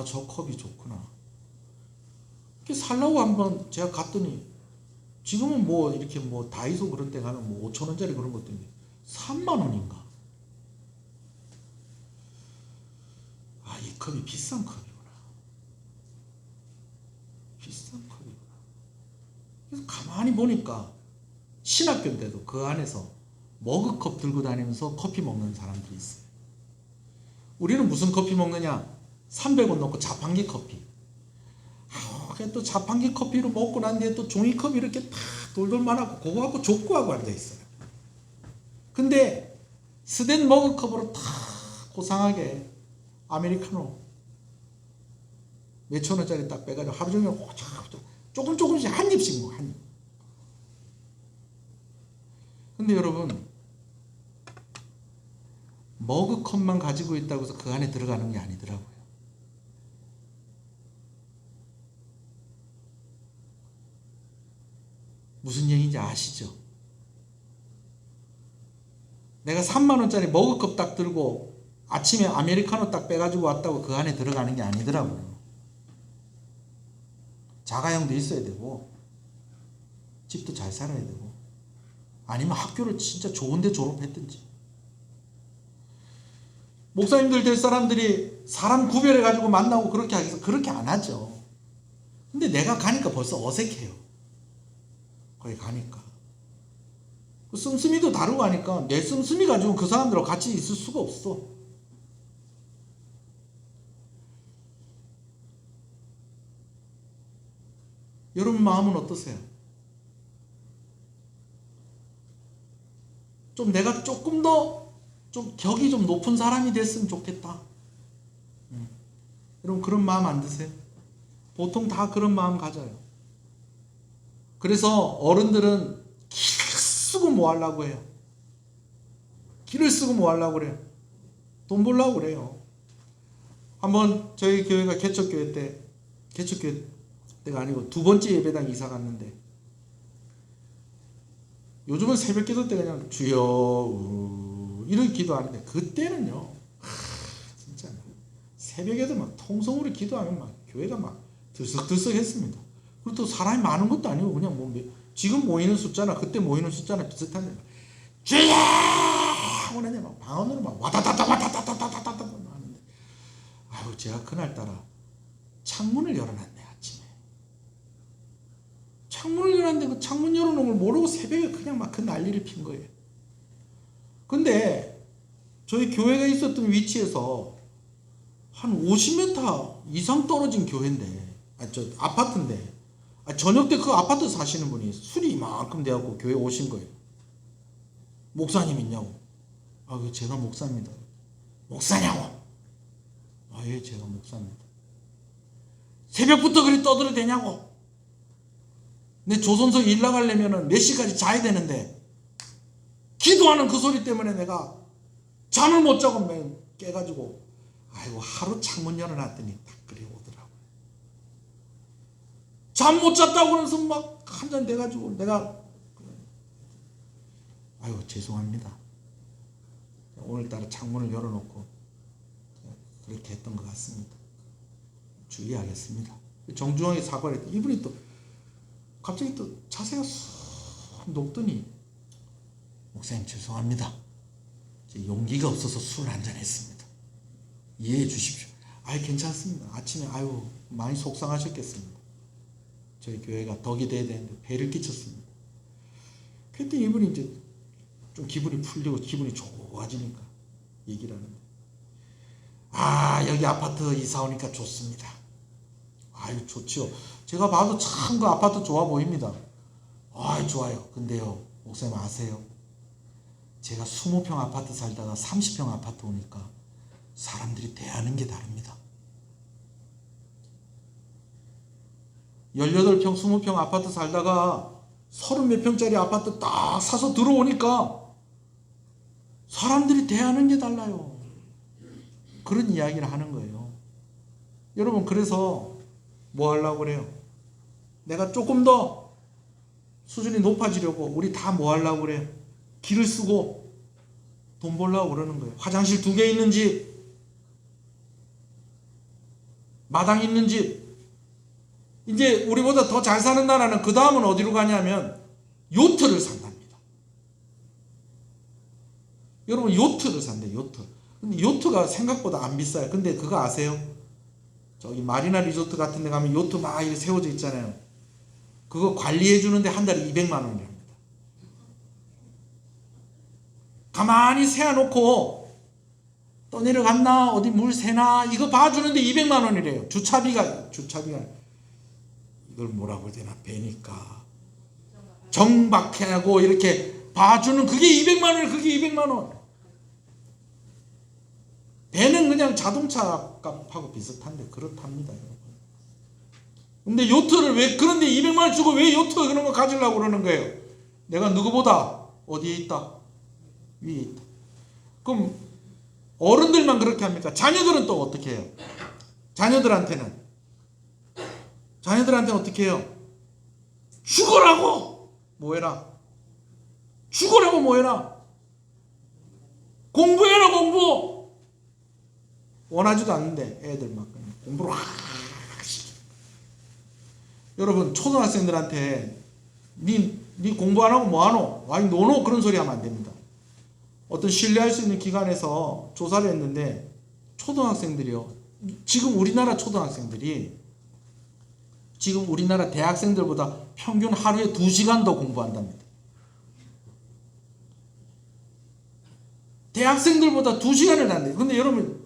저 컵이 좋구나. 이렇게 살라고 한번 제가 갔더니 지금은 뭐 이렇게 뭐 다이소 그런 데 가면 뭐 5,000원짜리 그런 것도 있는데 3만 원인가? 이 컵이 비싼 컵이구나. 비싼 컵이구나. 그래서 가만히 보니까 신학교인데도 그 안에서 머그컵 들고 다니면서 커피 먹는 사람들이 있어요. 우리는 무슨 커피 먹느냐? 300원 넣고 자판기 커피. 또 자판기 커피로 먹고 난 뒤에 또 종이컵 이렇게 탁 돌돌 말하고 그거 갖고 족구하고 앉아있어요. 근데 스텐 머그컵으로 탁 고상하게 아메리카노 몇천 원짜리 딱 빼가지고 하루 종일 조금씩 한 입씩 먹어, 한 입. 근데 여러분, 머그컵만 가지고 있다고 해서 그 안에 들어가는 게 아니더라고요. 무슨 얘기인지 아시죠? 내가 3만 원짜리 머그컵 딱 들고 아침에 아메리카노 딱 빼가지고 왔다고 그 안에 들어가는 게 아니더라고요. 자가용도 있어야 되고 집도 잘 살아야 되고 아니면 학교를 진짜 좋은 데 졸업했든지. 목사님들 될 사람들이 사람 구별해가지고 만나고 그렇게 하겠어? 그렇게 안 하죠. 근데 내가 가니까 벌써 어색해요. 거기 가니까 그 씀씀이도 다르고 하니까 내 씀씀이 가지고 그 사람들하고 같이 있을 수가 없어. 여러분 마음은 어떠세요? 좀 내가 조금 더 좀 격이 좀 높은 사람이 됐으면 좋겠다. 여러분 그런 마음 안 드세요? 보통 다 그런 마음 가져요. 그래서 어른들은 길을 쓰고 뭐 하려고 해요? 길을 쓰고 뭐 하려고 그래요? 돈 벌려고 그래요. 한번 저희 교회가 개척교회 때가 아니고 두 번째 예배당 이사 갔는데 요즘은 새벽 기도 때 그냥 주여 이런 기도하는데 그때는요 진짜 새벽에도 막 통성으로 기도하면 막 교회가 막 들썩들썩했습니다. 그리고 또 사람이 많은 것도 아니고 그냥 뭐 지금 모이는 숫자나 그때 모이는 숫자나 비슷한데 주여 하고 나냐 막 방언으로 막 와다다다 와다다다다다다 하는데 아유 제가 그날따라 창문을 열어놨네. 아침에 창문을 열었는데 그 창문 열어놓은 걸 모르고 새벽에 그냥 막 그 난리를 핀 거예요. 근데 저희 교회가 있었던 위치에서 한 50m 이상 떨어진 교회인데 저 아파트인데 저녁 때 그 아파트 사시는 분이 술이 이만큼 돼갖고 교회 오신 거예요. 목사님 있냐고. 제가 목사입니다. 목사냐고. 예, 제가 목사입니다. 새벽부터 그리 떠들어대냐고. 내 조선소 일 나가려면 몇 시까지 자야 되는데 기도하는 그 소리 때문에 내가 잠을 못 자고 깨가지고 하루 창문 열어놨더니 딱 그리 오더라고요. 잠 못 잤다고 그러면서 막 한 잔 돼가지고 내가 죄송합니다. 오늘따라 창문을 열어놓고 그렇게 했던 것 같습니다. 주의하겠습니다. 정중하게 사과를 했더니 이분이 또 갑자기 또 자세가 쑥 높더니 목사님 죄송합니다. 용기가 없어서 술 한잔 했습니다. 이해해 주십시오. 괜찮습니다. 아침에 많이 속상하셨겠습니다. 저희 교회가 덕이 돼야 되는데 배를 끼쳤습니다. 그랬더니 이분이 이제 좀 기분이 풀리고 기분이 좋아지니까 얘기를 하는데 여기 아파트 이사 오니까 좋습니다. 좋죠. 제가 봐도 참 그 아파트 좋아 보입니다. 좋아요. 근데요 목사님 아세요? 제가 20평 아파트 살다가 30평 아파트 오니까 사람들이 대하는 게 다릅니다. 18평 20평 아파트 살다가 30몇 평짜리 아파트 딱 사서 들어오니까 사람들이 대하는 게 달라요. 그런 이야기를 하는 거예요. 여러분 그래서 뭐 하려고 그래요? 내가 조금 더 수준이 높아지려고 우리 다 뭐 하려고 그래요? 길을 쓰고 돈 벌려고 그러는 거예요. 화장실 2개 있는 집, 마당 있는 집. 이제 우리보다 더 잘 사는 나라는 그 다음은 어디로 가냐면 요트를 산답니다. 여러분 요트를 산대. 요트. 근데 요트가 생각보다 안 비싸요. 근데 그거 아세요? 저기 마리나 리조트 같은 데 가면 요트 막 이렇게 세워져 있잖아요. 그거 관리해 주는데 한 달에 200만 원이랍니다. 가만히 세워놓고 또 내려갔나 어디 물 새나 이거 봐주는데 200만 원이래요. 주차비가 이걸 뭐라고 해야 되나 배니까 정박하고 이렇게 봐주는 그게 200만 원이에요. 그게 200만 원. 배는 그냥 자동차 값하고 비슷한데 그렇답니다. 여러분. 근데 요트를 왜 그런데 200만 원 주고 왜 요트 그런 거 가지려고 그러는 거예요? 내가 누구보다 어디에 있다? 위에 있다. 그럼 어른들만 그렇게 합니까? 자녀들은 또 어떻게 해요? 자녀들한테는 어떻게 해요? 죽으라고 뭐해라? 죽으라고 뭐해라? 공부해라 공부! 원하지도 않는데 애들 막 공부를 여러분 초등학생들한테 니 공부 안 하고 뭐 하노? 노노 그런 소리 하면 안 됩니다. 어떤 신뢰할 수 있는 기관에서 조사를 했는데 초등학생들이요. 지금 우리나라 초등학생들이 지금 우리나라 대학생들보다 평균 하루에 2시간 더 공부한답니다. 대학생들보다 2시간을 한대요. 근데 여러분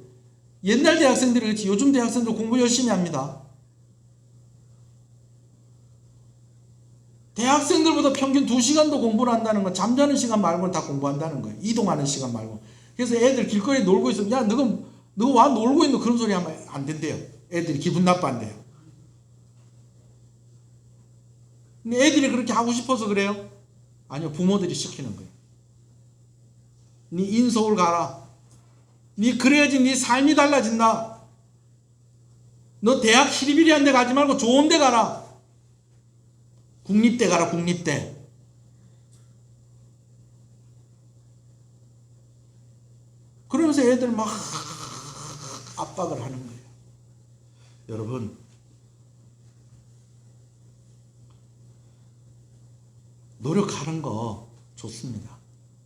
옛날 대학생들이 그렇지 요즘 대학생들 공부 열심히 합니다. 대학생들보다 평균 2시간 더 공부를 한다는 건 잠자는 시간 말고는 다 공부한다는 거예요. 이동하는 시간 말고. 그래서 애들 길거리에 놀고 있으면 야 너 와 놀고 있는 그런 소리 하면 안 된대요. 애들이 기분 나빠한대요. 근데 애들이 그렇게 하고 싶어서 그래요? 아니요. 부모들이 시키는 거예요. 네 인서울 가라. 네 그래야지 네 삶이 달라진다. 너 대학 히리비리한 데 가지 말고 좋은 데 가라. 국립대 가라. 국립대. 하면서 애들 막 압박을 하는 거예요. 여러분, 노력하는 거 좋습니다.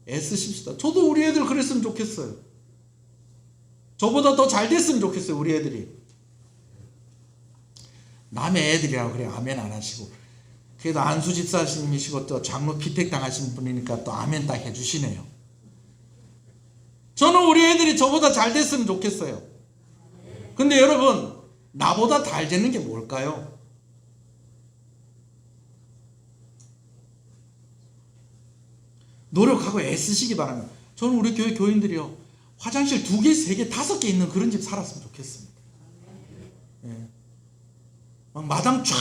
애쓰십시다. 저도 우리 애들 그랬으면 좋겠어요. 저보다 더 잘 됐으면 좋겠어요, 우리 애들이. 남의 애들이라고 그래 아멘 안 하시고, 그래도 안수 집사님이시고 또 장로 피택 당하신 분이니까 또 아멘 딱 해주시네요. 저는 우리 애들이 저보다 잘 됐으면 좋겠어요. 근데 여러분, 나보다 잘 되는 게 뭘까요? 노력하고 애쓰시기 바랍니다. 저는 우리 교회 교인들이요, 화장실 2개, 3개, 5개 있는 그런 집 살았으면 좋겠습니다. 예. 막 마당 쫙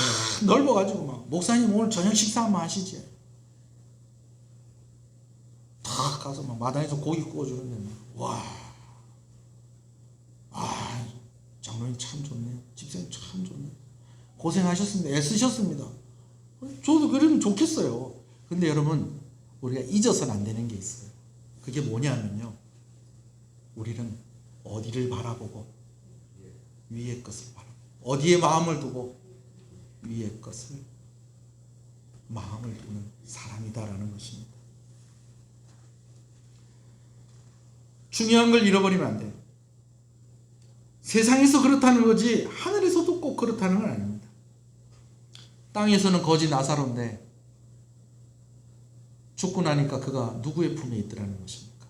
넓어가지고 막 목사님 오늘 저녁 식사 한번 하시지. 탁 가서 막 마당에서 고기 구워주는데 와, 아, 장로님 참 좋네요. 집사님 참 좋네요. 고생하셨습니다. 애쓰셨습니다. 저도 그러면 좋겠어요. 근데 여러분, 우리가 잊어서는 안 되는 게 있어요. 그게 뭐냐면요, 우리는 어디를 바라보고 위의 것을 바라보고, 어디에 마음을 두고 위의 것을 마음을 두는 사람이다라는 것입니다. 중요한 걸 잃어버리면 안 돼요. 세상에서 그렇다는 거지 하늘에서도 꼭 그렇다는 건 아닙니다. 땅에서는 거지 나사로인데 죽고 나니까 그가 누구의 품에 있더라는 것입니까?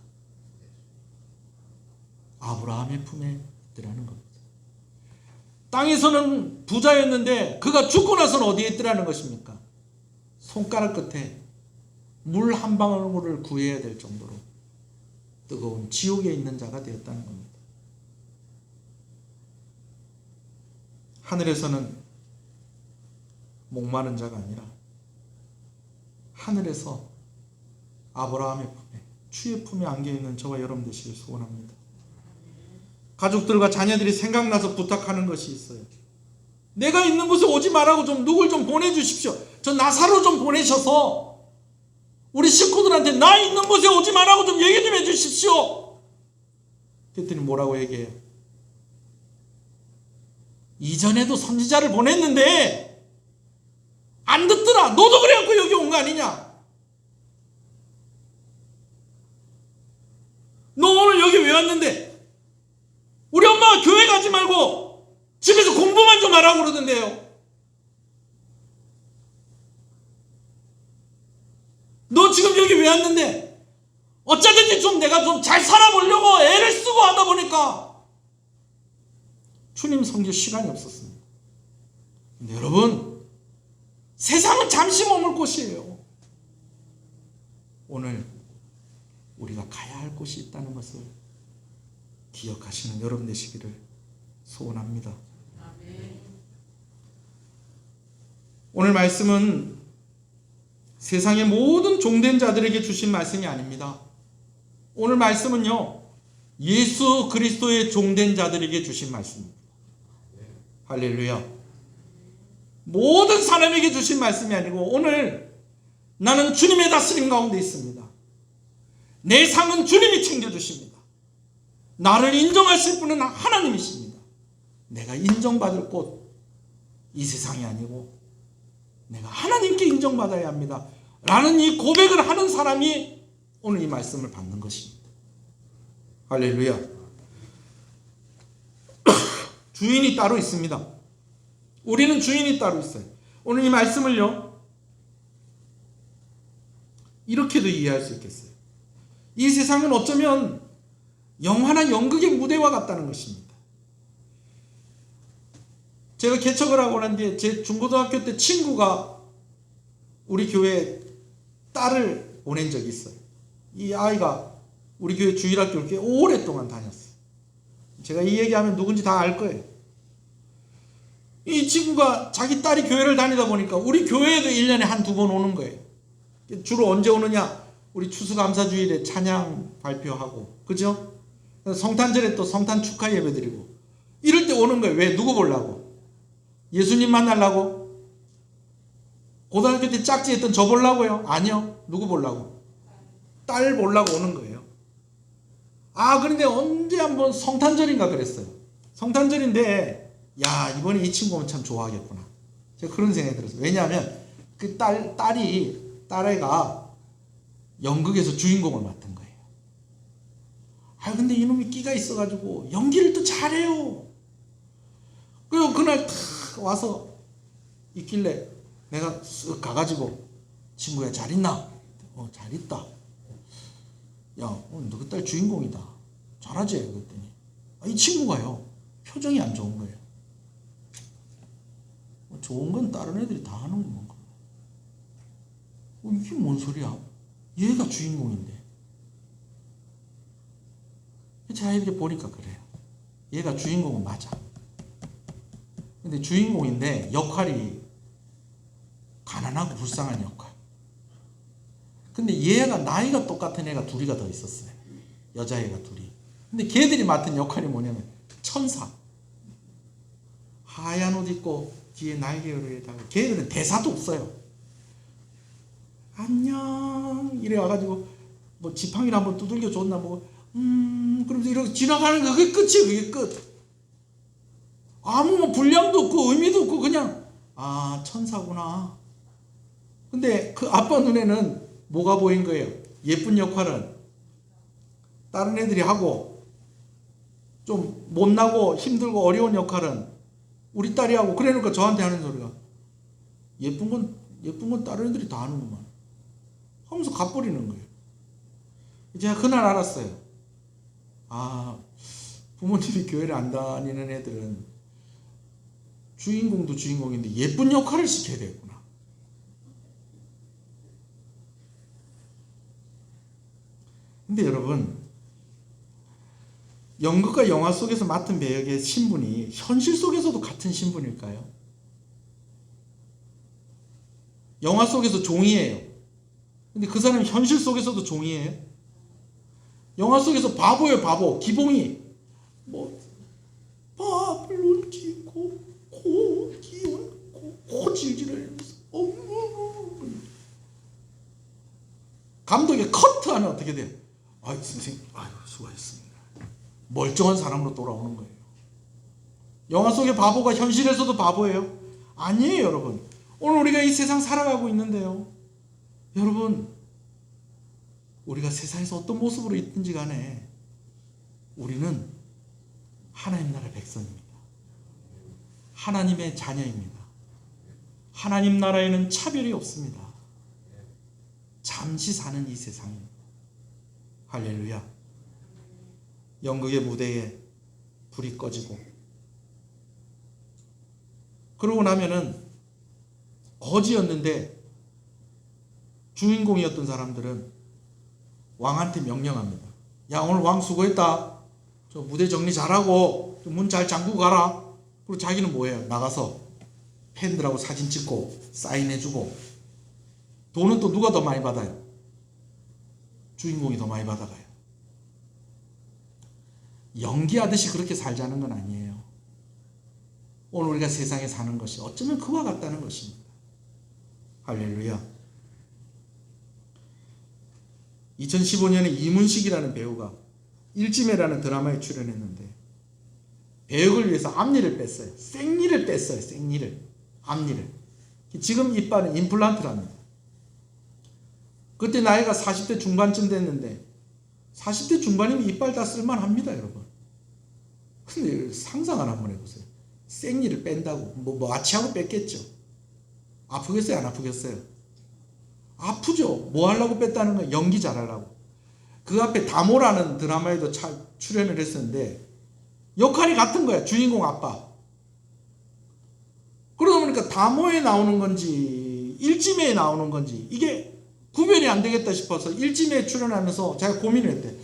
아브라함의 품에 있더라는 겁니다. 땅에서는 부자였는데 그가 죽고 나서는 어디에 있더라는 것입니까? 손가락 끝에 물 한 방울을 구해야 될 정도로 뜨거운 지옥에 있는 자가 되었다는 겁니다. 하늘에서는 목마른 자가 아니라 하늘에서 아브라함의 품에, 주의 품에 안겨있는 저와 여러분 되시길 소원합니다. 가족들과 자녀들이 생각나서 부탁하는 것이 있어요. 내가 있는 곳에 오지 말라고 좀 누굴 좀 보내주십시오. 저 나사로 좀 보내셔서 우리 식구들한테 나 있는 곳에 오지 말라고 좀 얘기 좀 해주십시오. 그랬더니 뭐라고 얘기해요? 이전에도 선지자를 보냈는데 안 듣더라. 너도 그래갖고 여기 온 거 아니냐? 너 오늘 여기 왜 왔는데? 우리 엄마가 교회 가지 말고 집에서 공부만 좀 하라고 그러던데요. 너 지금 여기 왜 왔는데? 어쩌든지 좀 내가 좀 잘 살아보려고 애를 쓰고 하다 보니까 주님 섬길 시간이 없었습니다. 근데 여러분, 세상은 잠시 머물 곳이에요. 오늘 우리가 가야 할 곳이 있다는 것을 기억하시는 여러분 되시기를 소원합니다. 오늘 말씀은 세상의 모든 종된 자들에게 주신 말씀이 아닙니다. 오늘 말씀은요, 예수 그리스도의 종된 자들에게 주신 말씀입니다. 할렐루야. 모든 사람에게 주신 말씀이 아니고, 오늘 나는 주님의 다스림 가운데 있습니다. 내 상은 주님이 챙겨주십니다. 나를 인정하실 분은 하나님이십니다. 내가 인정받을 곳, 이 세상이 아니고 내가 하나님께 인정받아야 합니다 라는 이 고백을 하는 사람이 오늘 이 말씀을 받는 것입니다. 할렐루야. 주인이 따로 있습니다. 우리는 주인이 따로 있어요. 오늘 이 말씀을요, 이렇게도 이해할 수 있겠어요. 이 세상은 어쩌면 영화나 연극의 무대와 같다는 것입니다. 제가 개척을 하고 난 뒤에 제 중고등학교 때 친구가 우리 교회에 딸을 보낸 적이 있어요. 이 아이가 우리 교회 주일학교를 꽤 오랫동안 다녔어요. 제가 이 얘기하면 누군지 다 알 거예요. 이 친구가 자기 딸이 교회를 다니다 보니까 우리 교회에도 1년에 한두 번 오는 거예요. 주로 언제 오느냐? 우리 추수감사주일에 찬양 발표하고, 그죠? 성탄절에 또 성탄 축하 예배 드리고, 이럴 때 오는 거예요. 왜? 누구 보려고? 예수님 만나려고? 고등학교 때 짝지했던 저 보려고요? 아니요. 누구 보려고? 딸 보려고 오는 거예요. 그런데 언제 한번 성탄절인가 그랬어요. 성탄절인데 이번에 이 친구는 참 좋아하겠구나. 제가 그런 생각이 들었어요. 왜냐하면 그 딸애가 연극에서 주인공을 맡은 거예요. 근데 이놈이 끼가 있어가지고 연기를 또 잘해요. 그리고 그날 탁 와서 있길래 내가 쓱 가가지고 친구야 잘 있나? 잘 있다. 너 그 딸 주인공이다. 잘하지? 그랬더니 이 친구가요 표정이 안 좋은 거예요. 좋은 건 다른 애들이 다 하는 건가? 이게 뭔 소리야? 얘가 주인공인데. 제가 이렇게 보니까 그래요. 얘가 주인공은 맞아. 근데 주인공인데 역할이 가난하고 불쌍한 역할. 근데 얘가 나이가 똑같은 애가 둘이가 더 있었어요. 여자애가 둘이. 근데 걔들이 맡은 역할이 뭐냐면 천사. 하얀 옷 입고 뒤에 날개를 걔들은 대사도 없어요. 안녕 이래 와가지고 뭐 지팡이를 한번 두들겨 줬나 뭐 그러면서 이렇게 지나가는 거 그게 끝이에요. 그게 끝. 아무 뭐 분량도 없고 의미도 없고 그냥 천사구나. 근데 그 아빠 눈에는 뭐가 보인 거예요? 예쁜 역할은 다른 애들이 하고 좀 못나고 힘들고 어려운 역할은 우리 딸이 하고 그러니까 저한테 하는 소리가 예쁜 건 다른 애들이 다 하는구만 하면서 가버리는 거예요. 제가 그날 알았어요. 부모님이 교회를 안 다니는 애들은 주인공도 주인공인데 예쁜 역할을 시켜야 되겠구나. 근데 여러분, 연극과 영화 속에서 맡은 배역의 신분이 현실 속에서도 같은 신분일까요? 영화 속에서 종이에요. 근데 그 사람이 현실 속에서도 종이에요? 영화 속에서 바보예요, 바보. 기봉이. 밥을 얹고 코 기운고 코 질질하면서 감독이 커트하면 어떻게 돼요? 선생님, 수고하셨습니다. 멀쩡한 사람으로 돌아오는 거예요. 영화 속의 바보가 현실에서도 바보예요? 아니에요, 여러분. 오늘 우리가 이 세상 살아가고 있는데요. 여러분, 우리가 세상에서 어떤 모습으로 있든지 간에 우리는 하나님 나라 백성입니다. 하나님의 자녀입니다. 하나님 나라에는 차별이 없습니다. 잠시 사는 이 세상입니다. 할렐루야. 연극의 무대에 불이 꺼지고 그러고 나면은 거지였는데 주인공이었던 사람들은 왕한테 명령합니다. 야, 오늘 왕 수고했다. 저 무대 정리 잘하고 문 잘 잠그고 가라. 그리고 자기는 뭐예요? 나가서 팬들하고 사진 찍고 사인해주고. 돈은 또 누가 더 많이 받아요? 주인공이 더 많이 받아가요. 연기하듯이 그렇게 살자는 건 아니에요. 오늘 우리가 세상에 사는 것이 어쩌면 그와 같다는 것입니다. 할렐루야. 2015년에 이문식이라는 배우가 일지매라는 드라마에 출연했는데 배역을 위해서 앞니를 뺐어요. 생니를 뺐어요. 생니를. 앞니를. 지금 이빨은 임플란트를 합니다. 그때 나이가 40대 중반쯤 됐는데 40대 중반이면 이빨 다 쓸만합니다, 여러분. 근데 상상을 한번 해보세요. 생니를 뺀다고. 뭐 아치하고 뺐겠죠. 아프겠어요? 안 아프겠어요? 아프죠. 뭐 하려고 뺐다는 거예요? 연기 잘하려고. 그 앞에 다모라는 드라마에도 출연을 했었는데 역할이 같은 거야. 주인공 아빠. 그러다 보니까 다모에 나오는 건지 일지매에 나오는 건지 이게 구별이 안 되겠다 싶어서 일지매에 출연하면서 제가 고민을 했대.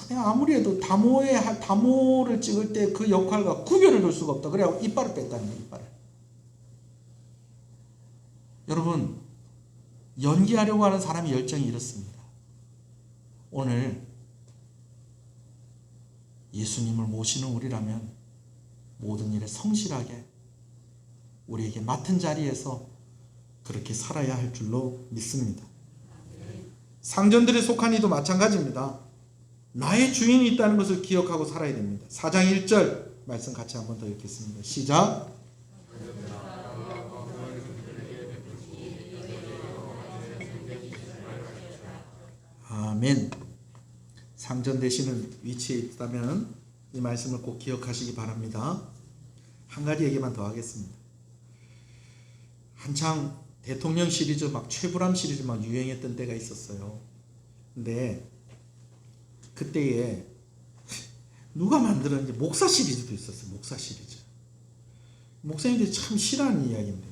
내가 아무리 해도 다모를 찍을 때 그 역할과 구별을 둘 수가 없다. 그래서 이빨을 뺐다는 거예요. 이빨을. 여러분, 연기하려고 하는 사람의 열정이 이렇습니다. 오늘 예수님을 모시는 우리라면 모든 일에 성실하게 우리에게 맡은 자리에서 그렇게 살아야 할 줄로 믿습니다. 상전들에 속한 이도 마찬가지입니다. 나의 주인이 있다는 것을 기억하고 살아야 됩니다. 4장 1절 말씀 같이 한번 더 읽겠습니다. 시작. 아멘. 상전되시는 위치에 있다면 이 말씀을 꼭 기억하시기 바랍니다. 한 가지 얘기만 더 하겠습니다. 한창 대통령 시리즈 막 최불암 시리즈 막 유행했던 때가 있었어요. 근데 그때에 누가 만들었는지 목사 시리즈도 있었어요. 목사 시리즈. 목사님들이 참 싫어하는 이야기인데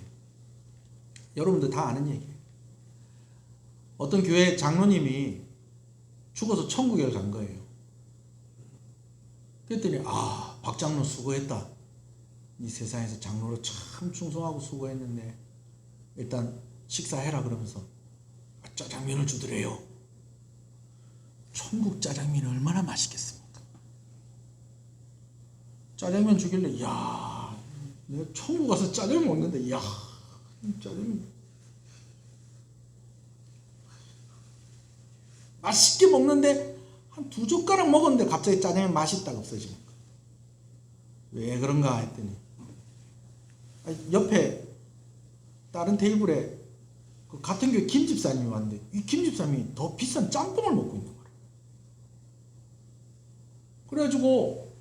여러분들 다 아는 얘기예요. 어떤 교회 장로님이 죽어서 천국에 간 거예요. 그랬더니 박 장로 수고했다. 이 세상에서 장로로 참 충성하고 수고했는데 일단 식사해라 그러면서 짜장면을 주더래요. 천국 짜장면이 얼마나 맛있겠습니까? 짜장면 주길래 야 내가 천국 가서 짜장면 먹는데 야 짜장면 맛있게 먹는데 한 2젓가락 먹었는데 갑자기 짜장면 맛이 딱 없어지는 거야. 왜 그런가 했더니 옆에 다른 테이블에 그 같은 교회 김집사님이 왔는데 이 김집사님이 더 비싼 짬뽕을 먹고 있는 거야. 그래가지고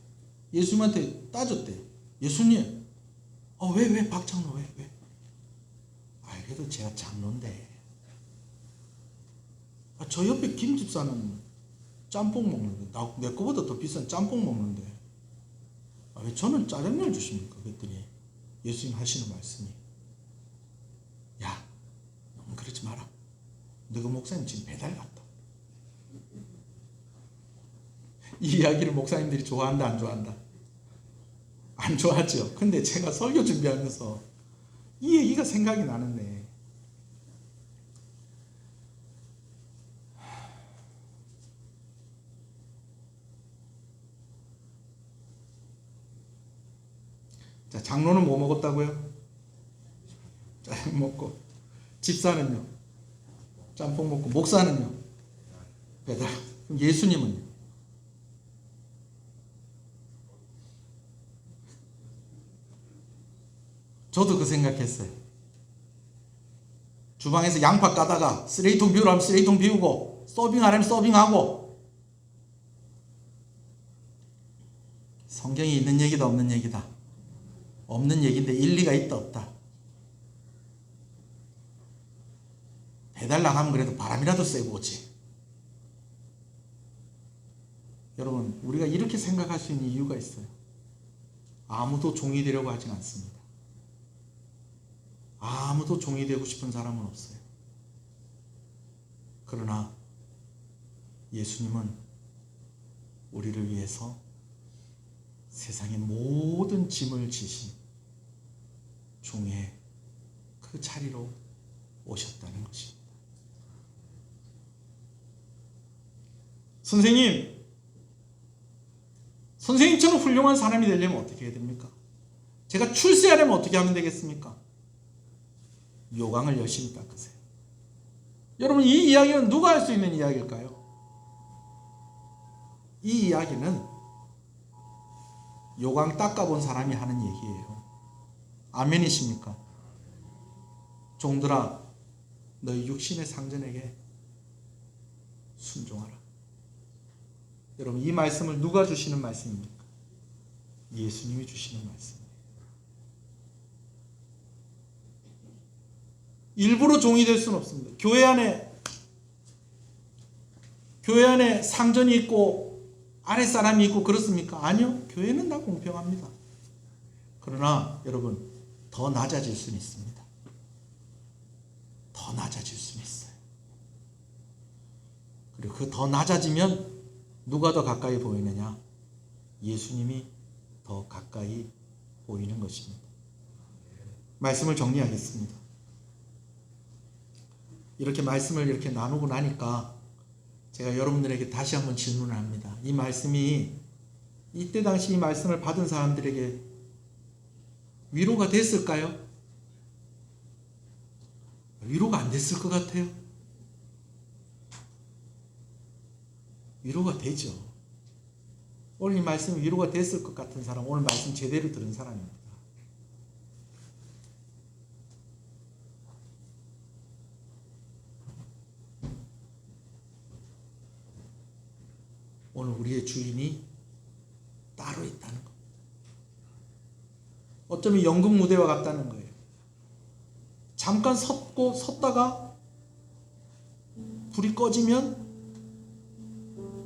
예수님한테 따졌대. 예수님 왜 박장로 왜? 그래도 제가 장로인데 저 옆에 김집사는 짬뽕 먹는데 내 거보다 더 비싼 짬뽕 먹는데 왜 저는 짜장면을 주십니까? 그랬더니 예수님 하시는 말씀이 야 너무 그러지 마라. 너그 목사님 지금 배달 갔다. 이 이야기를 목사님들이 좋아한다 안 좋아한다? 안 좋아하죠. 근데 제가 설교 준비하면서 이 얘기가 생각이 나는데 자, 장로는 뭐 먹었다고요? 짜장 먹고 집사는요? 짬뽕 먹고 목사는요? 배달. 그럼 예수님은요? 저도 그 생각했어요. 주방에서 양파 까다가 쓰레기통 비우라면 쓰레기통 비우고 서빙하라면 서빙하고 성경에 있는 얘기다 없는 얘기다. 없는 얘기인데 일리가 있다 없다. 배달 나가면 그래도 바람이라도 쐬고 오지. 여러분 우리가 이렇게 생각할 수 있는 이유가 있어요. 아무도 종이 되려고 하진 않습니다. 아무도 종이 되고 싶은 사람은 없어요. 그러나 예수님은 우리를 위해서 세상의 모든 짐을 지신 종의 그 자리로 오셨다는 것입니다. 선생님처럼 훌륭한 사람이 되려면 어떻게 해야 됩니까? 제가 출세하려면 어떻게 하면 되겠습니까? 요강을 열심히 닦으세요. 여러분 이 이야기는 누가 할 수 있는 이야기일까요? 이 이야기는 요강 닦아본 사람이 하는 얘기예요. 아멘이십니까? 종들아 너희 육신의 상전에게 순종하라. 여러분 이 말씀을 누가 주시는 말씀입니까? 예수님이 주시는 말씀입니다. 일부러 종이 될 수는 없습니다. 교회 안에 상전이 있고 아랫사람이 있고 그렇습니까? 아니요. 교회는 다 공평합니다. 그러나 여러분 더 낮아질 수는 있습니다. 더 낮아질 수는 있어요. 그리고 그 더 낮아지면 누가 더 가까이 보이느냐? 예수님이 더 가까이 보이는 것입니다. 말씀을 정리하겠습니다. 이렇게 말씀을 이렇게 나누고 나니까 제가 여러분들에게 다시 한번 질문을 합니다. 이 말씀이 이때 당시 이 말씀을 받은 사람들에게 위로가 됐을까요? 위로가 안 됐을 것 같아요. 위로가 되죠. 오늘 이 말씀이 위로가 됐을 것 같은 사람, 오늘 말씀 제대로 들은 사람입니다. 오늘 우리의 주인이 따로 있다는 것. 어쩌면 연극 무대와 같다는 거예요. 잠깐 섰다가 불이 꺼지면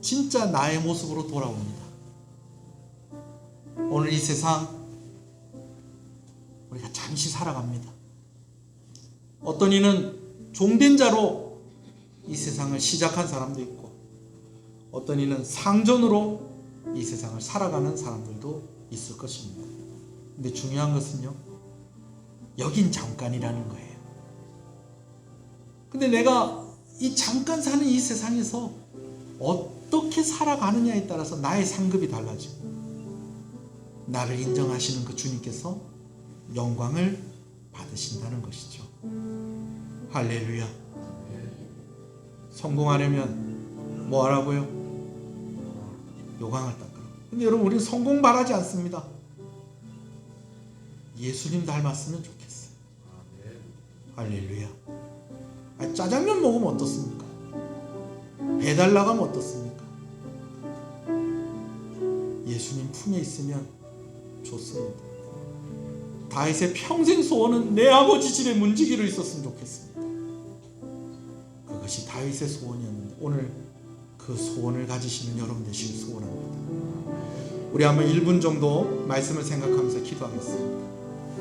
진짜 나의 모습으로 돌아옵니다. 오늘 이 세상 우리가 잠시 살아갑니다. 어떤 이는 종된 자로 이 세상을 시작한 사람도 있고, 어떤 이는 상전으로 이 세상을 살아가는 사람들도 있을 것입니다. 근데 중요한 것은요, 여긴 잠깐이라는 거예요. 근데 내가 이 잠깐 사는 이 세상에서 어떻게 살아가느냐에 따라서 나의 상급이 달라지고, 나를 인정하시는 그 주님께서 영광을 받으신다는 것이죠. 할렐루야. 성공하려면 뭐 하라고요? 요강을 닦으라. 근데 여러분, 우리는 성공 바라지 않습니다. 예수님 닮았으면 좋겠어요. 할렐루야. 짜장면 먹으면 어떻습니까? 배달 나가면 어떻습니까? 예수님 품에 있으면 좋습니다. 다윗의 평생 소원은 내 아버지 집에 문지기로 있었으면 좋겠습니다. 그것이 다윗의 소원이었는데, 오늘 그 소원을 가지시는 여러분 되시길 소원합니다. 우리 한번 1분 정도 말씀을 생각하면서 기도하겠습니다.